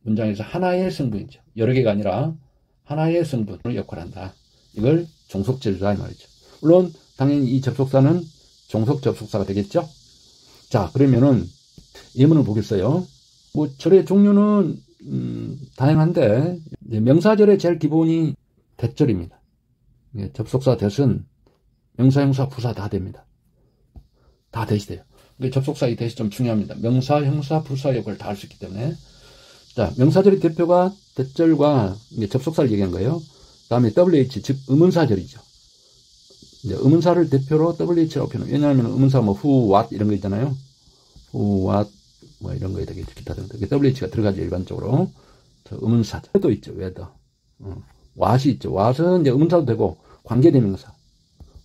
문장에서 하나의 성분이죠. 여러 개가 아니라 하나의 성분으로 역할한다. 이걸 종속절이라 이 말이죠. 물론 당연히 이 접속사는 종속 접속사가 되겠죠. 자, 그러면은 예문을 보겠어요. 뭐 절의 종류는 다양한데 명사절의 제일 기본이 대절입니다. 접속사 대신 명사, 형사, 부사 다 됩니다. 다 대시 돼요. 접속사 이 대시 좀 중요합니다. 명사, 형사, 부사 역을 다 할 수 있기 때문에. 자, 명사절의 대표가 대절과 접속사를 얘기한 거예요. 다음에 WH, 즉 의문사절이죠. 이제 의문사를 대표로 WH라고 표현해요. 왜냐하면 의문사 뭐 who, what 이런 거 있잖아요. who, what 뭐 이런 거에 되게 기타 등등. WH가 들어가죠, 일반적으로. 의문사절도 있죠. whether. what이 있죠. what은 이제 의문사도 되고 관계대명사.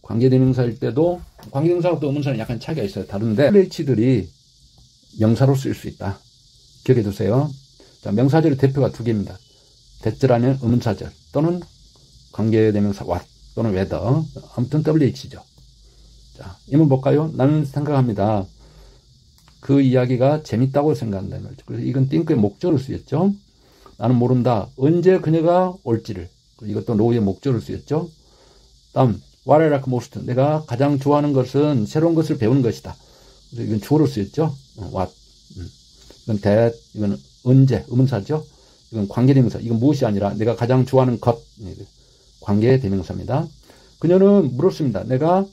관계대명사일 때도 관계대명사와 또 의문사는 약간 차이가 있어요. 다른데 WH들이 명사로 쓰일 수 있다. 기억해 두세요. 자, 명사절의 대표가 두 개입니다. 대절 아니면 의문사절 또는 관계대명사 what 또는 whether. 아무튼 WH죠. 자, 이문 볼까요? 나는 생각합니다. 그 이야기가 재밌다고 생각한다. 그래서 이건 띵크의 목적을 쓰였죠. 나는 모른다. 언제 그녀가 올지를. 이것도 노우의 목적을 쓰였죠. 다음 What I like most. 내가 가장 좋아하는 것은 새로운 것을 배우는 것이다. 그래서 이건 주어로 쓰였죠. What. 이건 that. 이건 언제. 의문사죠. 이건 관계대명사. 이건 무엇이 아니라 내가 가장 좋아하는 것. 관계대명사입니다. 그녀는 물었습니다. 내가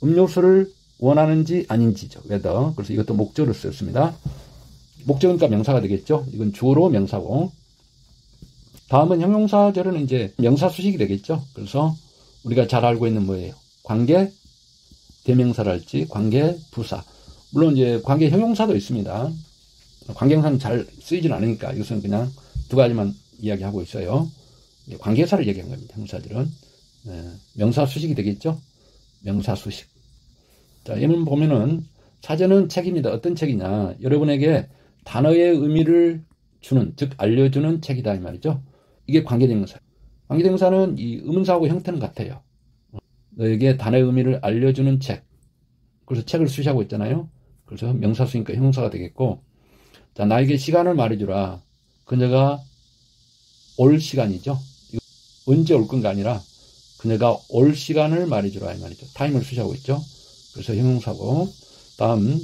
음료수를 원하는지 아닌지죠. whether. 그래서 이것도 목적으로 쓰였습니다. 목적이니까 명사가 되겠죠. 이건 주어로 명사고. 다음은 형용사절은 이제 명사 수식이 되겠죠. 그래서 우리가 잘 알고 있는 뭐예요? 관계 대명사랄지 관계 부사. 물론 이제 관계 형용사도 있습니다. 관계 형용사는 잘 쓰이진 않으니까 이것은 그냥 두 가지만 이야기하고 있어요. 관계사를 얘기한 겁니다. 형용사들은 명사 수식이 되겠죠. 명사 수식. 자, 얘는 보면은 사전은 책입니다. 어떤 책이냐? 여러분에게 단어의 의미를 주는, 즉 알려주는 책이다 이 말이죠. 이게 관계대명사. 관계대명사는 이 의문사하고 형태는 같아요. 너에게 단어의 의미를 알려주는 책. 그래서 책을 수시하고 있잖아요. 그래서 명사수니까 형용사가 되겠고, 자, 나에게 시간을 말해주라. 그녀가 올 시간이죠. 언제 올 건가 아니라 그녀가 올 시간을 말해주라 이 말이죠. 타임을 수시하고 있죠. 그래서 형용사고, 다음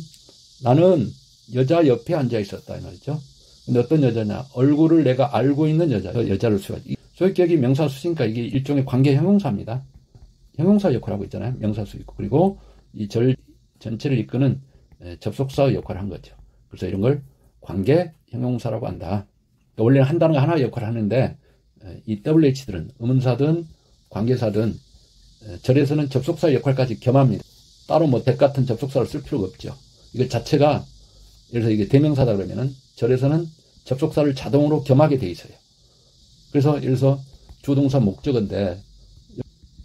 나는 여자 옆에 앉아 있었다 이 말이죠. 근데 어떤 여자냐? 얼굴을 내가 알고 있는 여자를 수식하지. 소유격이 명사 수식이니까 이게 일종의 관계 형용사입니다. 형용사 역할을 하고 있잖아요. 명사 수있고. 그리고 이 절 전체를 이끄는 접속사 역할을 한 거죠. 그래서 이런 걸 관계 형용사라고 한다. 그러니까 원래는 한 단어가 하나 역할을 하는데 이 WH들은 의문사든 관계사든 절에서는 접속사 역할까지 겸합니다. 따로 뭐 that 같은 접속사를 쓸 필요가 없죠. 이거 자체가 예를 들어서 이게 대명사다 그러면은 절에서는 접속사를 자동으로 겸하게 돼 있어요. 그래서 예를 들어서 주동사 목적어인데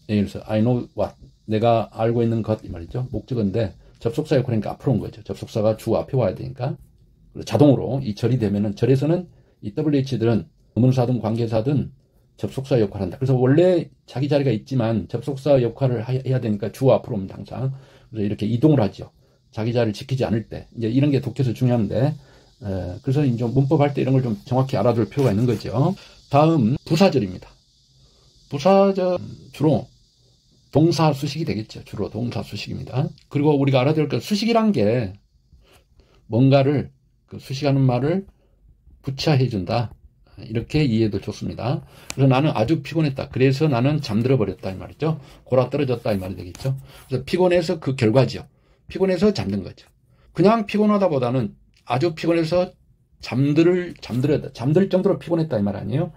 예를 들어서 I know what 내가 알고 있는 것 이 말이죠. 목적어인데 접속사 역할이니까 앞으로 온 거죠. 접속사가 주 앞에 와야 되니까 자동으로 이 절이 되면은 절에서는 이 WH들은 의문사든 관계사든 접속사 역할을 한다. 그래서 원래 자기 자리가 있지만 접속사 역할을 해야 되니까 주 앞으로 옵니다. 항상. 그래서 이렇게 이동을 하죠. 자기 자리를 지키지 않을 때. 이제 이런 게 독해서 중요한데 그래서 이제 문법 할 때 이런 걸 좀 정확히 알아둘 필요가 있는 거죠. 다음 부사절입니다. 부사절 주로 동사 수식이 되겠죠. 주로 동사 수식입니다. 그리고 우리가 알아야 될 것 수식이란 게 뭔가를 그 수식하는 말을 구체화해 준다. 이렇게 이해도 좋습니다. 그래서 나는 아주 피곤했다. 그래서 나는 잠들어 버렸다 이 말이죠. 골아 떨어졌다 이 말이 되겠죠. 그래서 피곤해서 그 결과죠. 피곤해서 잠든 거죠. 그냥 피곤하다보다는 아주 피곤해서 잠들 정도로 피곤했다 이 말 아니에요.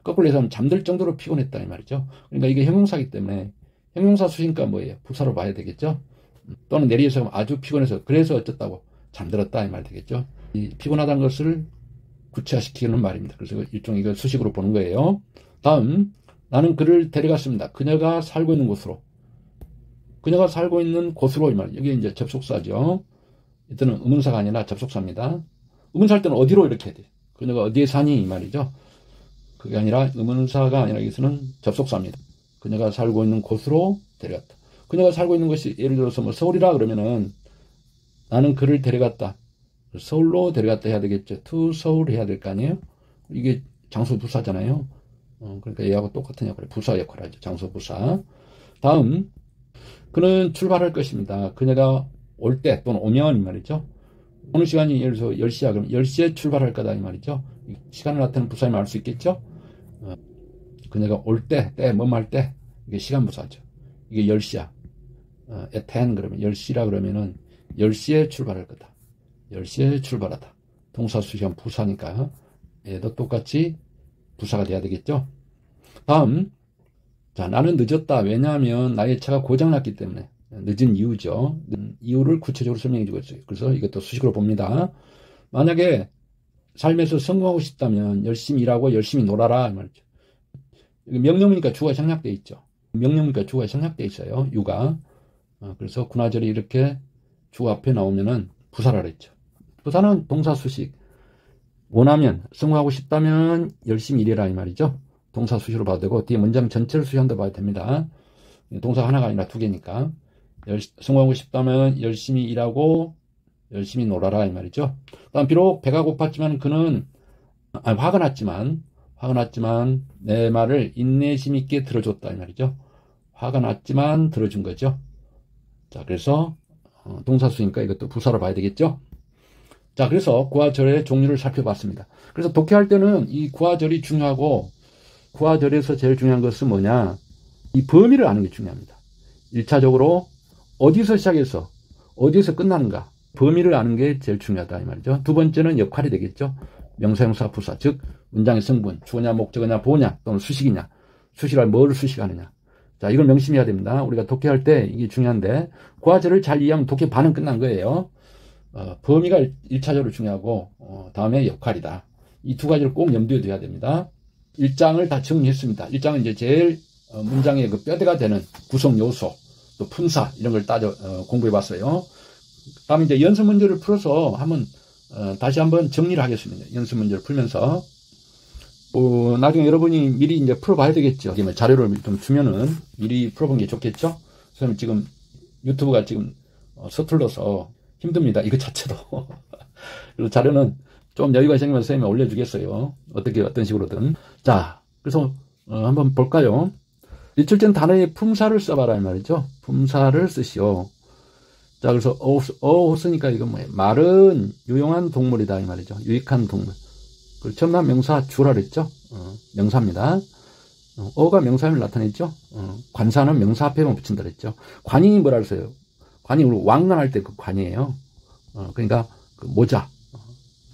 거꾸로 해서 잠들 정도로 피곤했다 이 말이죠. 그러니까 이게 형용사이기 때문에 형용사 수식이니까 뭐예요? 부사로 봐야 되겠죠. 또는 내리에서 아주 피곤해서 그래서 어쨌다고 잠들었다 이 말 되겠죠. 이 피곤하다는 것을 구체화시키는 말입니다. 그래서 일종의 이걸 수식으로 보는 거예요. 다음 나는 그를 데려갔습니다. 그녀가 살고 있는 곳으로. 그녀가 살고 있는 곳으로 이 말. 여기 이제 접속사죠. 이때는 의문사가 아니라 접속사입니다. 의문사할 때는 어디로 이렇게 해야 돼. 그녀가 어디에 사니 이 말이죠. 그게 아니라 의문사가 아니라 여기서는 접속사입니다. 그녀가 살고 있는 곳으로 데려갔다. 그녀가 살고 있는 곳이 예를 들어서 뭐 서울이라 그러면은 나는 그를 데려갔다. 서울로 데려갔다 해야 되겠죠. to 서울 해야 될 거 아니에요. 이게 장소 부사잖아요. 그러니까 얘하고 똑같은 역할을 부사 역할을 하죠. 장소 부사. 다음 그는 출발할 것입니다. 그녀가 올 때 또는 오면 이 말이죠. 오는 시간이 예를 들어서 10시야. 그럼 10시에 출발할 거다 이 말이죠. 시간을 나타내는 부사이면 알 수 있겠죠. 그녀가 올 때, 뭐할 때 이게 시간 부사죠. 이게 10시야. at 10 그러면 10시라 그러면은 10시에 출발할 거다. 10시에 출발하다. 동사 수식은 부사니까 얘도 똑같이 부사가 돼야 되겠죠. 다음 자 나는 늦었다. 왜냐하면 나의 차가 고장났기 때문에. 늦은 이유죠. 이유를 구체적으로 설명해 주고 있어요. 그래서 이것도 수식으로 봅니다. 만약에 삶에서 성공하고 싶다면 열심히 일하고 열심히 놀아라 이 말이죠. 명령이니까 주어가 생략되어 있죠. 명령이니까 주어가 생략되어 있어요. 유가. 그래서 군화절이 이렇게 주어 앞에 나오면은 부사라 그랬죠. 부사는 동사 수식. 원하면 성공하고 싶다면 열심히 일해라 이 말이죠. 동사 수식으로 봐도 되고 뒤에 문장 전체를 수식한다 봐야 됩니다. 동사가 하나가 아니라 두 개니까. 성공하고 싶다면 열심히 일하고 열심히 놀아라 이 말이죠. 다음 비록 배가 고팠지만 그는 화가 났지만 내 말을 인내심 있게 들어줬다 이 말이죠. 화가 났지만 들어준 거죠. 자 그래서 동사수니까 이것도 부사로 봐야 되겠죠. 자 그래서 구하절의 종류를 살펴봤습니다. 그래서 독해할 때는 이 구하절이 중요하고 구하절에서 제일 중요한 것은 뭐냐, 이 범위를 아는 게 중요합니다. 1차적으로 어디서 시작해서 어디에서 끝나는가, 범위를 아는 게 제일 중요하다 이 말이죠. 두 번째는 역할이 되겠죠. 명사형사 부사, 즉 문장의 성분, 주어냐 목적어냐 보어냐 또는 수식이냐, 수식할 뭐를 수식하느냐. 자 이걸 명심해야 됩니다. 우리가 독해할 때 이게 중요한데 구하절을 잘 이해하면 독해 반은 끝난 거예요. 범위가 1차적으로 중요하고 다음에 역할이다. 이 두 가지를 꼭 염두에 둬야 됩니다. 1장을 다 정리했습니다. 1장은 이제 제일 문장의 그 뼈대가 되는 구성 요소, 또 품사 이런 걸 따져 공부해 봤어요. 다음에 이제 연습 문제를 풀어서 다시 한번 정리를 하겠습니다. 연습 문제를 풀면서 나중에 여러분이 미리 이제 풀어봐야 되겠죠. 자료를 좀 주면은 미리 풀어본 게 좋겠죠. 선생님 지금 유튜브가 지금 서툴러서 힘듭니다. 이거 자체도. 그래서 자료는 좀 여유가 생기면 선생님이 올려주겠어요. 어떤 식으로든. 자, 그래서 한번 볼까요? 일출된 단어의 품사를 써봐라 이 말이죠. 품사를 쓰시오. 자, 그래서 어호스니까 이건 뭐예요? 말은 유용한 동물이다 이 말이죠. 유익한 동물. 그 첨단 명사 주라 그랬죠. 명사입니다. 어가 명사임을 나타냈죠. 관사는 명사 앞에만 붙인다 그랬죠. 관이 뭐라 그랬어요? 관이 우리 왕관할 때 그 관이에요. 그러니까 그 모자,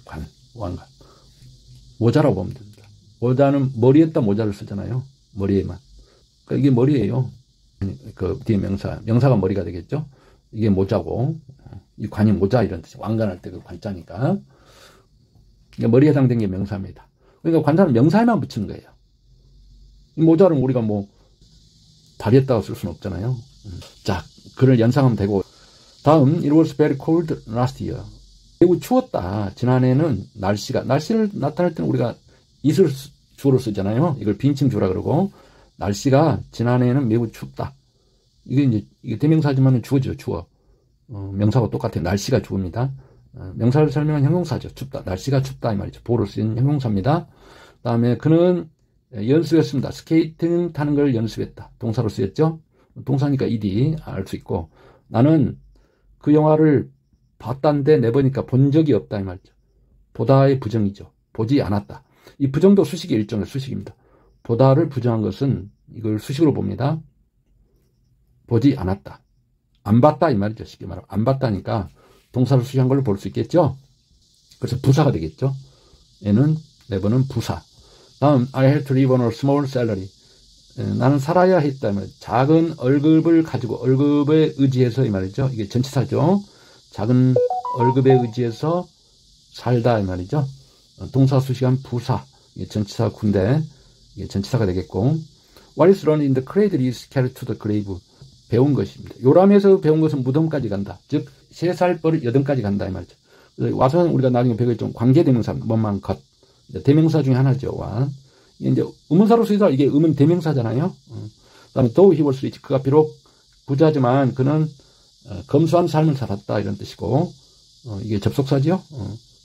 관, 왕관. 모자라고 보면 됩니다. 모자는 머리에다 모자를 쓰잖아요. 머리에만. 그러니까 이게 머리예요. 그 뒤에 명사가 머리가 되겠죠. 이게 모자고, 이 관이 모자 이런 뜻이 왕관할 때 그 관자니까. 머리에 해당된 게 명사입니다. 그러니까 관사는 명사에만 붙이는 거예요. 이 모자를 우리가 뭐 다리에다가 쓸 수는 없잖아요. 자, 글을 연상하면 되고. 다음, it was very cold last year. 매우 추웠다. 지난해는 날씨를 나타낼 때는 우리가 it을 주어로 쓰잖아요. 이걸 빈칭 주라 그러고, 날씨가 지난해에는 매우 춥다. 이게 대명사지만 주어죠, 주어. 명사하고 똑같아요. 날씨가 주어입니다. 명사를 설명한 형용사죠. 춥다. 날씨가 춥다. 이 말이죠. 보호로 쓰인 형용사입니다. 다음에 그는 연습했습니다. 스케이팅 타는 걸 연습했다. 동사로 쓰였죠. 동사니까 ed 알 수 있고, 나는 그 영화를 봤다는데 내보니까 본 적이 없다. 이 말이죠. 보다의 부정이죠. 보지 않았다. 이 부정도 수식의 일종의 수식입니다. 보다를 부정한 것은 이걸 수식으로 봅니다. 보지 않았다. 안 봤다 이 말이죠. 쉽게 말하면 안 봤다니까 동사를 수식한 걸로 볼 수 있겠죠. 그래서 부사가 되겠죠. 얘는 내보는 부사. 다음 I had to live on a small salary. 나는 살아야 했다. 작은 월급을 가지고 월급에 의지해서 이 말이죠. 이게 전치사죠. 작은 월급에 의지해서 살다 이 말이죠. 동사 수식한 부사. 이게 전치사 군대. 이게 전치사가 되겠고. What is learned in the cradle is carried to the grave. 배운 것입니다. 요람에서 배운 것은 무덤까지 간다. 즉, 3살 버릇 여든까지 간다. 이 말이죠. 와서는 우리가 나중에 배우겠지만 관계대명사, 뭐만 것. 대명사 중에 하나죠. 와. 이제 의문사로 쓰이다 이게 의문 대명사잖아요. 그다음에 though he was rich. 그가 비록 부자지만 그는 검소한 삶을 살았다. 이런 뜻이고. 이게 접속사죠.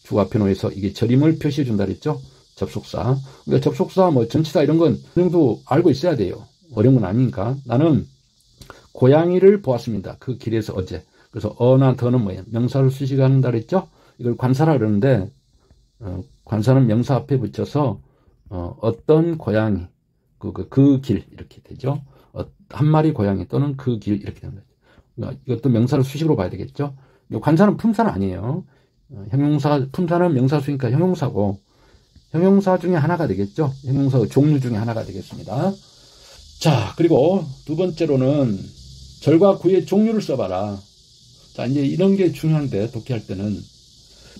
주어 앞에 놓여서 이게 절임을 표시해 준다 그랬죠. 접속사. 그러니까 접속사, 뭐 전치사 이런 건 그 정도 알고 있어야 돼요. 어려운 건 아니니까. 나는 고양이를 보았습니다. 그 길에서 어제. 그래서 어나 더는 뭐예요? 명사를 수식한다 그랬죠? 이걸 관사라 그러는데, 관사는 명사 앞에 붙여서, 어떤 고양이, 그 길, 이렇게 되죠? 한 마리 고양이 또는 그 길, 이렇게 되는 거죠. 그러니까 이것도 명사를 수식으로 봐야 되겠죠? 관사는 품사는 아니에요. 품사는 명사수니까 형용사고, 형용사 중에 하나가 되겠죠? 형용사 종류 중에 하나가 되겠습니다. 자, 그리고 두 번째로는 절과 구의 종류를 써봐라. 자, 이제 이런 게 중요한데, 독해할 때는.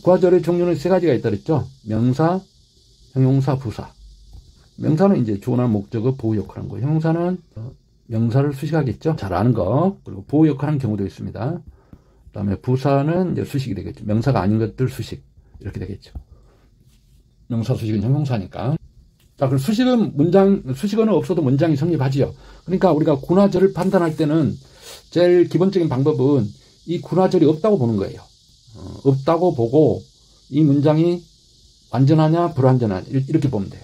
구와 절의 종류는 3가지가 있다 그랬죠? 명사, 형용사, 부사. 명사는 이제 주어나 목적어 보호 역할하는 거. 형용사는 명사를 수식하겠죠? 잘 아는 거. 그리고 보호 역할하는 경우도 있습니다. 그 다음에 부사는 이제 수식이 되겠죠. 명사가 아닌 것들 수식. 이렇게 되겠죠. 명사 수식은 형용사니까. 자, 그럼 수식어는 없어도 문장이 성립하지요. 그러니까 우리가 군화절을 판단할 때는 제일 기본적인 방법은 이 군화절이 없다고 보는 거예요. 없다고 보고 이 문장이 완전하냐 불완전하냐 이렇게 보면 돼요.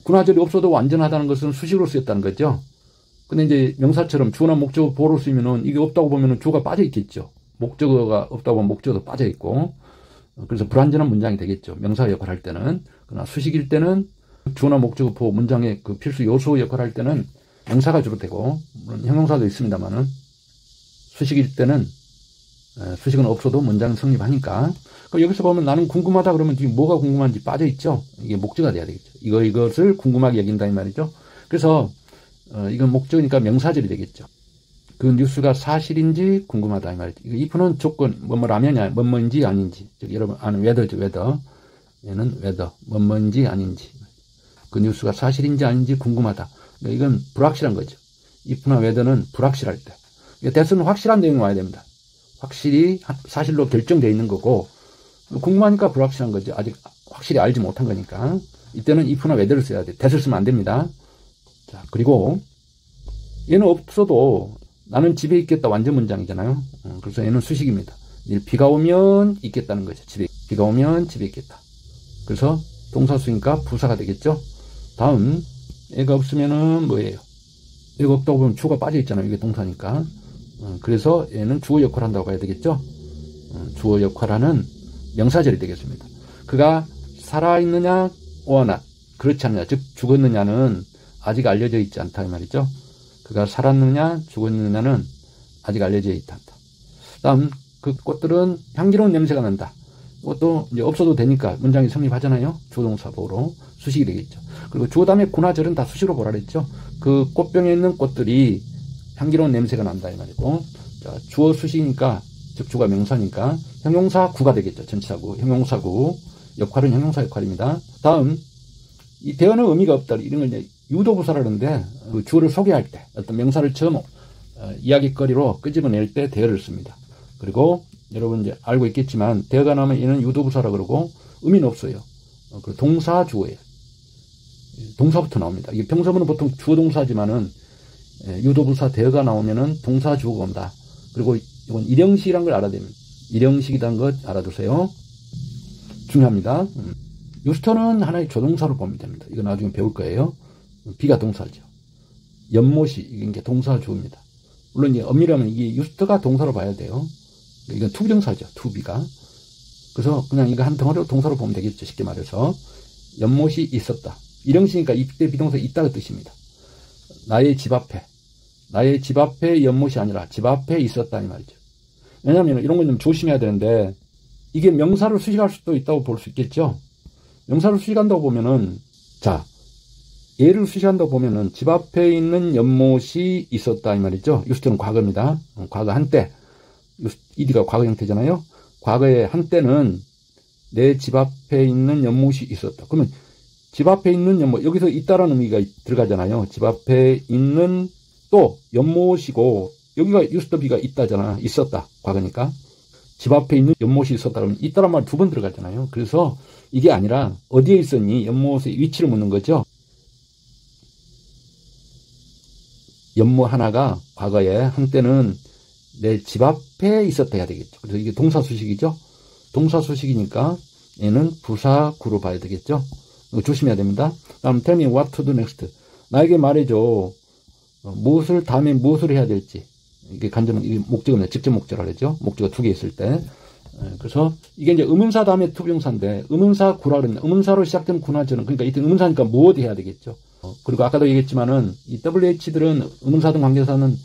군화절이 없어도 완전하다는 것은 수식으로 쓰였다는 거죠. 근데 이제 명사처럼 주어나 목적어 보호로 쓰면은 이게 없다고 보면은 주어가 빠져 있겠죠. 목적어가 없다고 하면 목적어도 빠져 있고. 그래서 불완전한 문장이 되겠죠. 명사 역할을 할 때는. 그러나 수식일 때는 주어나 목적어 보호 문장의 그 필수 요소 역할을 할 때는 명사가 주로 되고, 물론 형용사도 있습니다만은 수식일 때는 수식은 없어도 문장은 성립하니까. 여기서 보면 나는 궁금하다 그러면 뒤에 뭐가 궁금한지 빠져 있죠. 이게 목적어가 돼야 되겠죠. 이것을 궁금하게 여긴다 이 말이죠. 그래서 이건 목적이니까 명사절이 되겠죠. 그 뉴스가 사실인지 궁금하다 이 말이죠. if는 조건 뭐뭐라면이야 뭐뭐인지 아닌지. 즉 여러분 아는 whether죠. whether. 얘는 whether 뭐뭐인지 아닌지. 그 뉴스가 사실인지 아닌지 궁금하다. 그러니까 이건 불확실한 거죠. if나 whether는 불확실할 때. that은 확실한 내용이 와야 됩니다. 확실히 사실로 결정되어 있는 거고, 궁금하니까 불확실한 거죠. 아직 확실히 알지 못한 거니까. 이때는 if나 whether를 써야 돼. that을 쓰면 안 됩니다. 자, 그리고 얘는 없어도 나는 집에 있겠다 완전 문장이잖아요. 그래서 얘는 수식입니다. 비가 오면 있겠다는 거죠. 비가 오면 집에 있겠다. 그래서 동사수니까 부사가 되겠죠. 다음, 애가 없으면은 뭐예요? 애가 없다고 보면 주어가 빠져 있잖아요. 이게 동사니까. 그래서 얘는 주어 역할을 한다고 봐야 되겠죠. 주어 역할하는 명사절이 되겠습니다. 그가 살아있느냐 or not, 그렇지 않느냐, 즉 죽었느냐는 아직 알려져 있지 않다 이 말이죠. 그가 살았느냐 죽었느냐는 아직 알려져 있다. 다음, 그 꽃들은 향기로운 냄새가 난다. 이것도 이제 없어도 되니까 문장이 성립하잖아요. 주동사보로 수식이 되겠죠. 그리고 주어 다음에 구나절은 다 수식으로 보라 그랬죠. 그 꽃병에 있는 꽃들이 향기로운 냄새가 난다 이 말이고, 자, 주어 수식이니까, 즉 주가 명사니까 형용사 구가 되겠죠. 전치사구, 형용사구 역할은 형용사 역할입니다. 다음, 이 대어는 의미가 없다 이런 걸 이제 유도부사라 그러는데, 그 주어를 소개할 때 어떤 명사를 처음 이야기거리로 끄집어낼 때 대어를 씁니다. 그리고 여러분 이제 알고 있겠지만 대어가 나오면 얘는 유도부사라 그러고 의미는 없어요. 그 동사 주어예요. 동사부터 나옵니다. 이게 평소문은 보통 주어 동사지만은 유도부사 대어가 나오면은 동사 주어가 온다. 그리고 이건 일형식이란 걸 알아야 됩니다. 일형식이라는 것 알아두세요. 중요합니다. 유스터는 하나의 조동사로 보면 됩니다. 이거 나중에 배울 거예요. 비가 동사죠. 연못이 이게 동사 주어입니다. 물론 이제 엄밀하면 이게 유스터가 동사로 봐야 돼요. 이건 투비동사죠. 투비가. 그래서 그냥 이거 한 덩어리로 동사로 보면 되겠죠. 쉽게 말해서 연못이 있었다. 일형식이니까 이때 비동사 있다는 뜻입니다. 나의 집 앞에 연못이 아니라 집 앞에 있었다 이 말이죠. 왜냐하면 이런 건 좀 조심해야 되는데, 이게 명사를 수식할 수도 있다고 볼 수 있겠죠. 명사를 수식한다고 보면은, 자, 얘를 수식한다고 보면은 집 앞에 있는 연못이 있었다 이 말이죠. 유스트는 과거입니다. 과거 한때, 이디가 과거 형태잖아요. 과거의 한때는 내 집 앞에 있는 연못이 있었다. 그러면 집 앞에 있는 연못, 여기서 있다라는 의미가 들어가잖아요. 집 앞에 있는 또 연못이고, 여기가 유스터비가 있다잖아. 있었다. 과거니까. 집 앞에 있는 연못이 있었다 그러면 있다란 말 두 번 들어가잖아요. 그래서 이게 아니라 어디에 있었니? 연못의 위치를 묻는 거죠. 연못 하나가 과거에 한때는 내 집 앞에 있었다 해야 되겠죠. 그래서 이게 동사수식이죠. 동사수식이니까 얘는 부사구로 봐야 되겠죠. 이거 조심해야 됩니다. 다음 tell me what to do next. 나에게 말해줘. 무엇을 다음에 무엇을 해야 될지. 이게 간접 이게 목적은 직접 목적을 하죠. 목적어 두 개 있을 때. 그래서 이게 이제 의문사 다음에 투부정사인데 의문사 구라 그러면 의문사로 시작된 구나절은 그러니까 이때 의문사니까 무엇이 해야 되겠죠. 그리고 아까도 얘기했지만은 이 WH들은 의문사 등 관계사는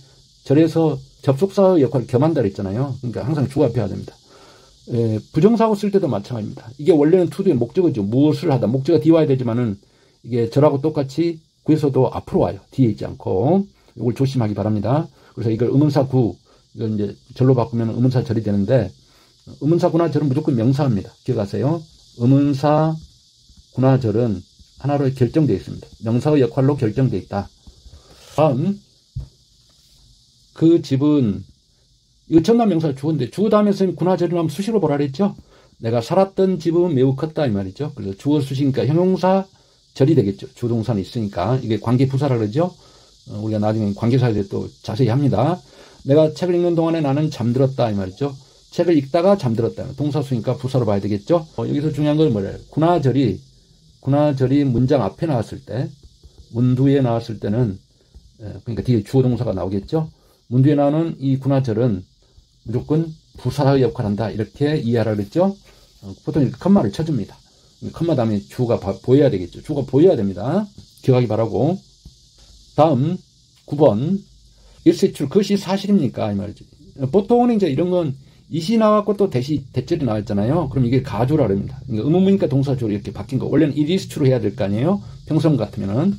절에서 접속사 역할을 겸한다 그랬잖아요. 그러니까 항상 주가 앞에 해야 됩니다. 부정사고 쓸 때도 마찬가지입니다. 이게 원래는 투두의 목적어죠. 무엇을 하다. 목적어 뒤에 와야 되지만은 이게 절하고 똑같이 구에서도 앞으로 와요. 뒤에 있지 않고. 이걸 조심하기 바랍니다. 그래서 이걸 의문사 구, 이걸 이제 절로 바꾸면 의문사 절이 되는데, 의문사 구나절은 무조건 명사입니다. 기억하세요. 의문사 구나절은 하나로 결정되어 있습니다. 명사의 역할로 결정되어 있다. 다음, 그 집은, 이거 전남 명사 주어인데, 주어 다음에 쓰면 구나절이 나오면 수식으로 보라 그랬죠? 내가 살았던 집은 매우 컸다, 이 말이죠. 그래서 주어 수식이니까 형용사 절이 되겠죠. 주동사는 있으니까. 이게 관계부사라 그러죠? 우리가 나중에 관계사에 대해 또 자세히 합니다. 내가 책을 읽는 동안에 나는 잠들었다, 이 말이죠. 책을 읽다가 잠들었다. 동사수니까 부사로 봐야 되겠죠? 여기서 중요한 건 뭐래요? 구나절이 문장 앞에 나왔을 때, 문두에 나왔을 때는, 그러니까 뒤에 주어 동사가 나오겠죠? 문두에 나오는 이 구나절은 무조건 부사의 역할을 한다. 이렇게 이해하라 그랬죠? 보통 이렇게 컴마를 쳐줍니다. 컴마 다음에 주어가 보여야 되겠죠. 주어가 보여야 됩니다. 기억하기 바라고. 다음 9번 It's true. 그것이 사실입니까? 이 말이죠. 보통은 이제 이런 건 이시 나왔고 또 대절이 나왔잖아요. 그럼 이게 가주라 그럽니다. 그러니까 의문문이니까 동사주로 이렇게 바뀐 거. 원래는 it is true 해야 될 거 아니에요. 평소문 같으면은.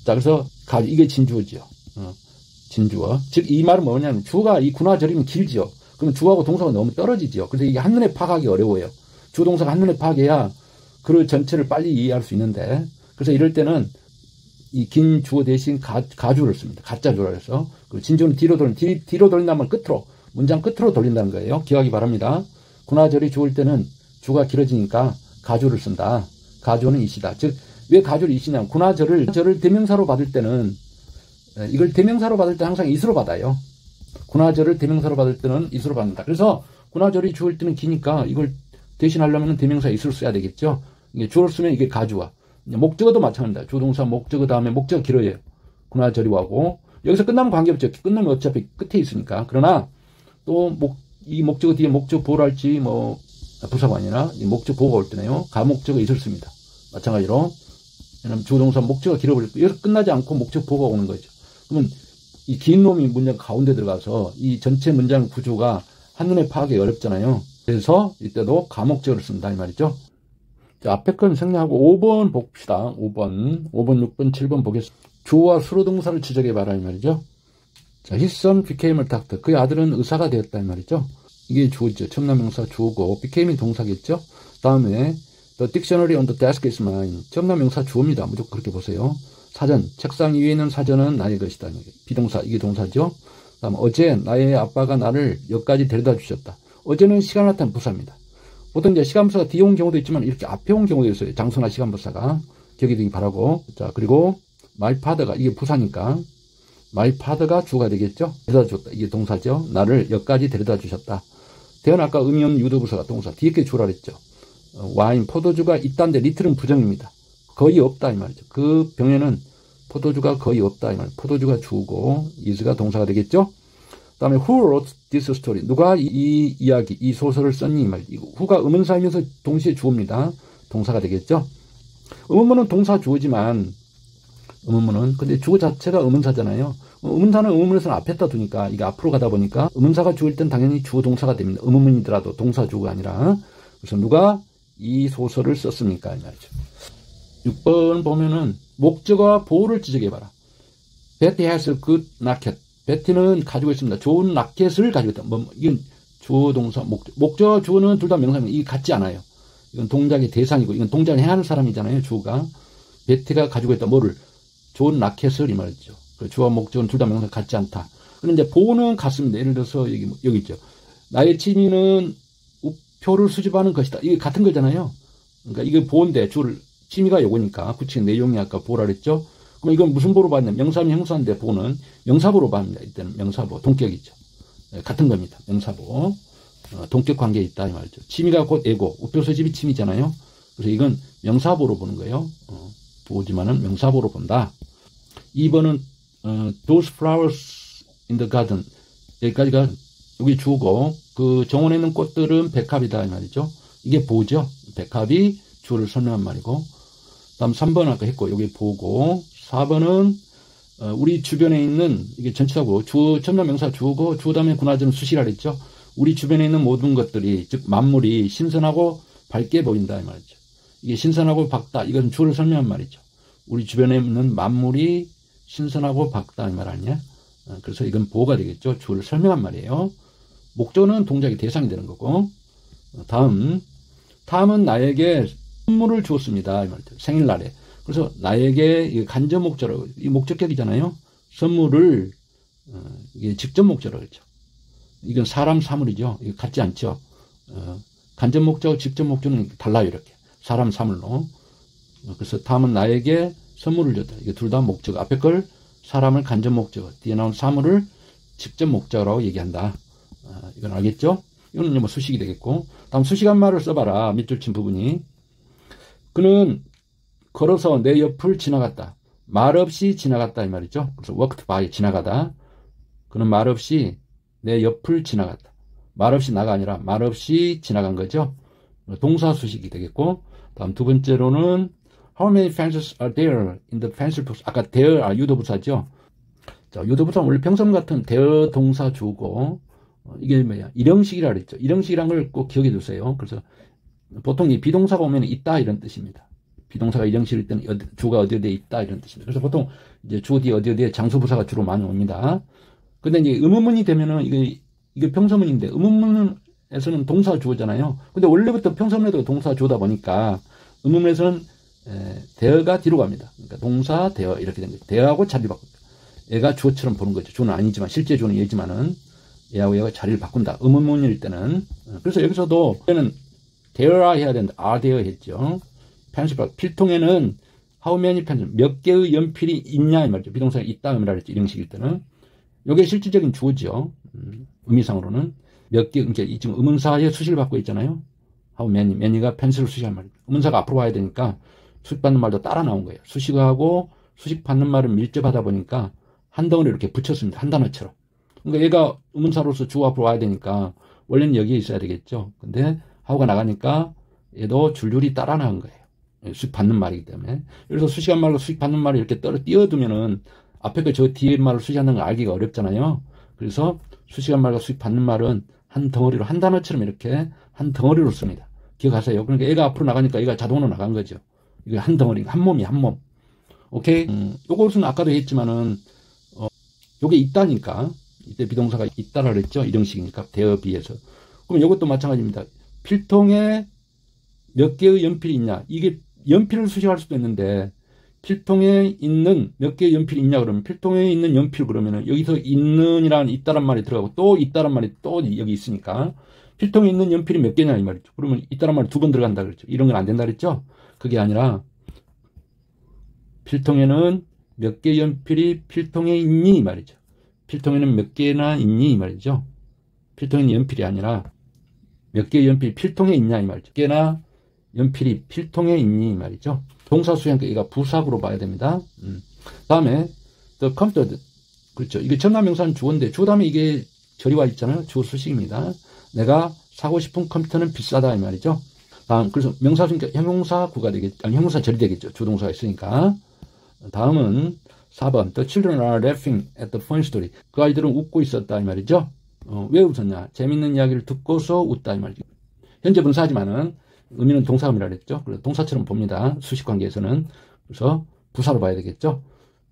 자, 그래서 이게 진주어죠. 진주어. 즉 이 말은 뭐냐면 주어가 이 구나절이면 길지요. 그러면 주어하고 동사가 너무 떨어지지요. 그래서 이게 한눈에 파악하기 어려워요. 주어 동사가 한눈에 파악해야 그 전체를 빨리 이해할 수 있는데, 그래서 이럴 때는 이 긴 주어 대신 가주를 씁니다. 가짜주라 해서. 진주는 뒤로 돌린다면 끝으로, 문장 끝으로 돌린다는 거예요. 기억하기 바랍니다. 구나절이 주을 때는 주가 길어지니까 가주를 쓴다. 가주는 이시다. 즉, 왜 가주를 이시냐면, 구나절을 대명사로 받을 때는, 이걸 대명사로 받을 때 항상 이수로 받아요. 구나절을 대명사로 받을 때는 이수로 받는다. 그래서 구나절이 주을 때는 기니까 이걸 대신하려면 대명사 이수를 써야 되겠죠. 이게 주어를 쓰면 이게 가주와. 목적어도 마찬가지입니다. 주동사 목적어 다음에 목적어 길어요. 구나절이하고. 여기서 끝나면 관계없죠. 끝나면 어차피 끝에 있으니까. 그러나 또 이 목적어 뒤에 목적 보호를 할지 뭐 부사가 아니라 이 목적 보호가 올 때네요. 가목적어 있을 수 있습니다. 마찬가지로 왜냐면 주동사 목적어 길어버리고 여기서 끝나지 않고 목적 보호가 오는 거죠. 그러면 이 긴 놈이 문장 가운데 들어가서 이 전체 문장 구조가 한눈에 파악이 어렵잖아요. 그래서 이때도 가목적어를 쓴다 이 말이죠. 자, 앞에 건 생략하고 5번 봅시다. 5번, 6번, 7번 보겠습니다. 주어와 수로 동사를 지적해봐라 이 말이죠. 자, his son became a doctor. 그의 아들은 의사가 되었다 이 말이죠. 이게 주어죠. 첨남명사 주어고 became이 동사겠죠. 다음에 the dictionary on the desk is mine. 첨남명사 주어입니다. 무조건 그렇게 보세요. 사전, 책상 위에 있는 사전은 나의 것이다. 비동사, 이게 동사죠. 다음 어제 나의 아빠가 나를 역까지 데려다 주셨다. 어제는 시간 나타난 부사입니다. 보통 이제 시간부사가 뒤에 온 경우도 있지만 이렇게 앞에 온 경우도 있어요. 장소나 시간부사가. 기억이 되기 바라고. 자, 그리고 my father가 이게 부사니까 my father가 주가 되겠죠. 데려다 줬다. 이게 동사죠. 나를 역까지 데려다 주셨다. 대은 아까 의미 없는 유도부사가 동사. 뒤에 게 주라 그랬죠. 와인, 포도주가 있다는데 리틀은 부정입니다. 거의 없다 이 말이죠. 그 병에는 포도주가 거의 없다 이 말이죠. 포도주가 주고 is가 동사가 되겠죠. 그 다음에 who wrote this story? 누가 이 이야기, 이 소설을 썼니? 이 말이죠. who가 의문사이면서 동시에 주어입니다. 동사가 되겠죠. 의문문은 동사 주어지만 의문문은 근데 주어 자체가 의문사잖아요. 의문사는 의문문에서는 앞에다 두니까 이게 앞으로 가다 보니까 의문사가 주어일 땐 당연히 주어 동사가 됩니다. 의문문이더라도 동사 주어가 아니라. 그래서 누가 이 소설을 썼습니까? 이 말이죠. 6번 보면은 목적어와 보호를 지적해봐라. Betty has a good racket. 베티는 가지고 있습니다. 좋은 라켓을 가지고 있다. 이건 주어 동사 목적어 주어는 둘 다 명사입니다. 이게 같지 않아요. 이건 동작의 대상이고 이건 동작을 해야 하는 사람이잖아요. 주어가. 베티가 가지고 있다. 뭐를? 좋은 라켓을 이 말이죠. 주어와 목적어는 둘 다 명사 같지 않다. 그런데 이제 보호는 같습니다. 예를 들어서 여기 있죠. 나의 취미는 우표를 수집하는 것이다. 이게 같은 거잖아요. 그러니까 이게 보호인데 취미가 요거니까 구체적 내용이 아까 보호라 그랬죠. 그럼 이건 무슨 보호로 받냐? 명사면 형사인데 보호는 명사보로 받습니다. 이때는 명사보 동격이죠. 같은 겁니다. 명사보 동격 관계에 있다 이 말이죠. 취미가 곧 애고 우표 수집이 취미잖아요. 그래서 이건 명사보로 보는 거예요. 보지만은 명사보로 본다. 2번은 those flowers in the garden 여기까지가 여기 주고 그 정원에 있는 꽃들은 백합이다 이 말이죠. 이게 보죠. 백합이 주어를 설명한 말이고. 다음 3번 아까 했고 여기 보고 4번은 우리 주변에 있는 이게 전체적으로 주어 첨단명사 주어고 주어 다음에 군화점 수시라 그랬죠. 우리 주변에 있는 모든 것들이 즉 만물이 신선하고 밝게 보인다 이 말이죠. 이게 신선하고 밝다 이건 주어를 설명한 말이죠. 우리 주변에 있는 만물이 신선하고 밝다 이 말 아니야? 그래서 이건 보호가 되겠죠. 주어를 설명한 말이에요. 목적어는 동작의 대상이 되는 거고. 다음은 나에게 선물을 주었습니다 이 말이죠. 생일날에. 그래서 나에게 간접 목적어라고 이 목적격이잖아요. 선물을 이게 직접 목적어라고 그랬죠. 이건 사람 사물이죠. 이거 같지 않죠. 간접 목적어, 직접 목적어는 달라요 이렇게. 사람 사물로. 그래서 다음은 나에게 선물을 줬다. 이게 둘 다 목적어. 앞에 걸 사람을 간접 목적어, 뒤에 나온 사물을 직접 목적어라고 얘기한다. 이건 알겠죠? 이거는 뭐 수식이 되겠고. 다음 수식한 말을 써봐라. 밑줄 친 부분이. 그는 걸어서 내 옆을 지나갔다. 말없이 지나갔다 이 말이죠. 그래서 walked by 지나가다. 그는 말없이 내 옆을 지나갔다. 말없이 나가 아니라 말없이 지나간 거죠. 동사 수식이 되겠고. 다음 두 번째로는 How many fences are there in the pencil box? 아까 there 유도부사죠. 자, 유도부사는 원래 평선 같은 there 동사 주고 이게 뭐야? 일형식이라 그랬죠. 일형식이란 걸 꼭 기억해 두세요. 그래서 보통 이 비동사가 오면 있다 이런 뜻입니다. 비동사가 일형식일 때는 주가 어디에 있다 이런 뜻입니다. 그래서 보통 이제 주 뒤에 어디에 장수부사가 주로 많이 옵니다. 근데 이제 의문문이 되면은 이게 평서문인데 의문문에서는 동사 주어잖아요. 근데 원래부터 평서문에도 동사 주어다 보니까 의문문에서는 대어가 뒤로 갑니다. 그러니까 동사 대어 이렇게 된 거죠. 대어하고 자리를 바꿉니다. 얘가 주어처럼 보는 거죠. 주어는 아니지만 실제 주어는 얘지만은 얘하고 얘가 자리를 바꾼다. 의문문일 때는. 그래서 여기서도 얘는 대어라 해야 된다. are there 했죠. 펜슬 필통에는 how many pencil 몇 개의 연필이 있냐 이 말이죠. 비동사가 있다 이 말이죠. 이형식일 때는. 이게 실질적인 주어죠. 의미상으로는 몇 개, 이제 지금 의문사의 수식을 받고 있잖아요. how many가 펜슬을 수식한 말이죠. 의문사가 앞으로 와야 되니까 수식받는 말도 따라 나온 거예요. 수식하고 수식받는 말은 밀접하다 보니까 한 덩어리 이렇게 붙였습니다. 한 단어처럼. 그러니까 얘가 의문사로서 주어 앞으로 와야 되니까 원래는 여기에 있어야 되겠죠. 근데 하고가 나가니까 얘도 줄줄이 따라 나간 거예요. 수익 받는 말이기 때문에. 그래서 수식한 말과 수익 받는 말을 이렇게 띄워두면은 앞에 거 저 뒤에 말을 수식하는 걸 알기가 어렵잖아요. 그래서 수식한 말과 수익 받는 말은 한 덩어리로, 한 단어처럼 이렇게 한 덩어리로 씁니다. 기억하세요. 그러니까 얘가 앞으로 나가니까 얘가 자동으로 나간 거죠. 이게 한 덩어리, 한 몸이 한 몸. 오케이? 요것은 아까도 했지만은, 요게 있다니까. 이때 비동사가 있다라 그랬죠. 이정식이니까. 대어 비해서. 그럼 요것도 마찬가지입니다. 필통에 몇 개의 연필이 있냐. 이게 연필을 수식할 수도 있는데, 필통에 있는 몇 개의 연필이 있냐 그러면 필통에 있는 연필 그러면은 여기서 있는이라는 있다란 말이 들어가고 또 있다란 말이 또 여기 있으니까 필통에 있는 연필이 몇 개냐 이 말이죠. 그러면 있다란 말이 2번 들어간다 그랬죠. 이런 건 안 된다 그랬죠. 그게 아니라 필통에는 몇 개 연필이 필통에 있니 이 말이죠. 필통에는 몇 개나 있니 이 말이죠. 필통에 있는 연필이 아니라 몇 개의 연필이 필통에 있냐 이 말이죠. 몇 개나 연필이 필통에 있니 이 말이죠. 동사 수행과 이가 부사구로 봐야 됩니다. 다음에 the comforted, 그렇죠. 이게 전남명사는 주어인데 주어 다음에 이게 절이 와 있잖아요. 주어 수식입니다. 내가 사고 싶은 컴퓨터는 비싸다 이 말이죠. 다음 그래서 명사 수니까 형용사구가 되겠죠. 아니 형용사 절이 되겠죠. 주동사가 있으니까. 다음은 4번 the children are laughing at the funny story. 그 아이들은 웃고 있었다 이 말이죠. 왜 웃었냐? 재밌는 이야기를 듣고서 웃다 이 말이죠. 현재 분사하지만은 의미는 동사음이라 그랬죠. 그래서 동사처럼 봅니다. 수식 관계에서는. 그래서 부사로 봐야 되겠죠.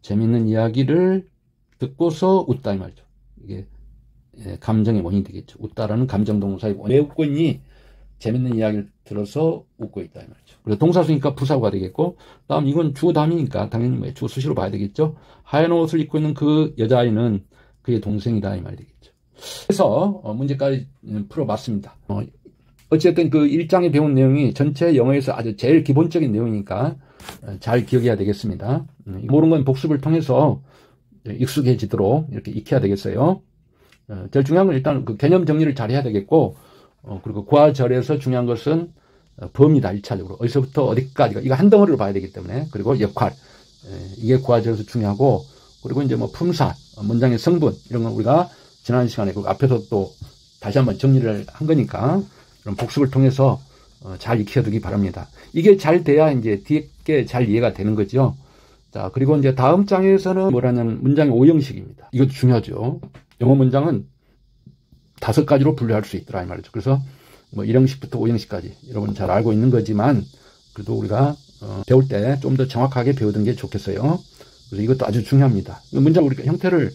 재밌는 이야기를 듣고서 웃다 이 말이죠. 이게 감정의 원인이 되겠죠. 웃다라는 감정 동사이고 왜 웃고 있니? 재밌는 이야기를 들어서 웃고 있다 이 말이죠. 그래서 동사수니까 부사가 되겠고 다음 이건 주어 다음이니까 당연히 뭐 주어 수시로 봐야 되겠죠. 하얀 옷을 입고 있는 그 여자아이는 그의 동생이다 이 말이 되겠죠. 그래서 문제까지 풀어봤습니다. 어쨌든 그 1장에 배운 내용이 전체 영어에서 아주 제일 기본적인 내용이니까 잘 기억해야 되겠습니다. 모르는 건 복습을 통해서 익숙해지도록 이렇게 익혀야 되겠어요. 제일 중요한 건 일단 그 개념 정리를 잘 해야 되겠고, 그리고 구하절에서 중요한 것은 범위다, 1차적으로. 어디서부터 어디까지가. 이거 한 덩어리로 봐야 되기 때문에. 그리고 역할. 이게 구하절에서 중요하고, 그리고 이제 뭐 품사, 문장의 성분, 이런 건 우리가 지난 시간에 그 앞에서 또 다시 한번 정리를 한 거니까, 그럼 복습을 통해서 잘 익혀두기 바랍니다. 이게 잘 돼야 이제 뒤에 게 잘 이해가 되는 거죠. 자, 그리고 이제 다음 장에서는 뭐라냐면 문장의 오형식입니다. 이것도 중요하죠. 영어 문장은 5가지로 분류할 수 있더라 이 말이죠. 그래서 뭐 1형식부터 5형식까지 여러분 잘 알고 있는 거지만 그래도 우리가 배울 때 좀 더 정확하게 배우는 게 좋겠어요. 그래서 이것도 아주 중요합니다. 문장 우리가 형태를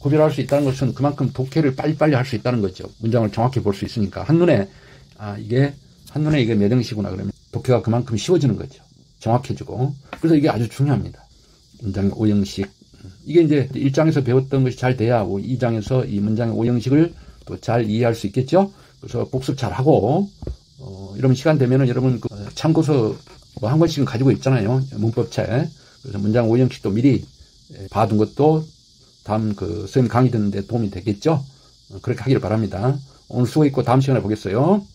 구별할 수 있다는 것은 그만큼 독해를 빨리빨리 할 수 있다는 거죠. 문장을 정확히 볼 수 있으니까 한눈에 이게 몇 형식이구나 그러면 독해가 그만큼 쉬워지는 거죠. 정확해지고. 그래서 이게 아주 중요합니다. 문장의 5형식. 이게 이제 1장에서 배웠던 것이 잘 돼야 2장에서 이 문장의 5형식을 또 잘 이해할 수 있겠죠. 그래서 복습 잘 하고 이러면 시간 되면은 여러분 그 참고서 뭐 한 권씩은 가지고 있잖아요. 문법책. 그래서 문장 5형식도 미리 봐둔 것도 다음 그 선생님 강의 듣는데 도움이 되겠죠. 그렇게 하기를 바랍니다. 오늘 수고했고 다음 시간에 보겠어요.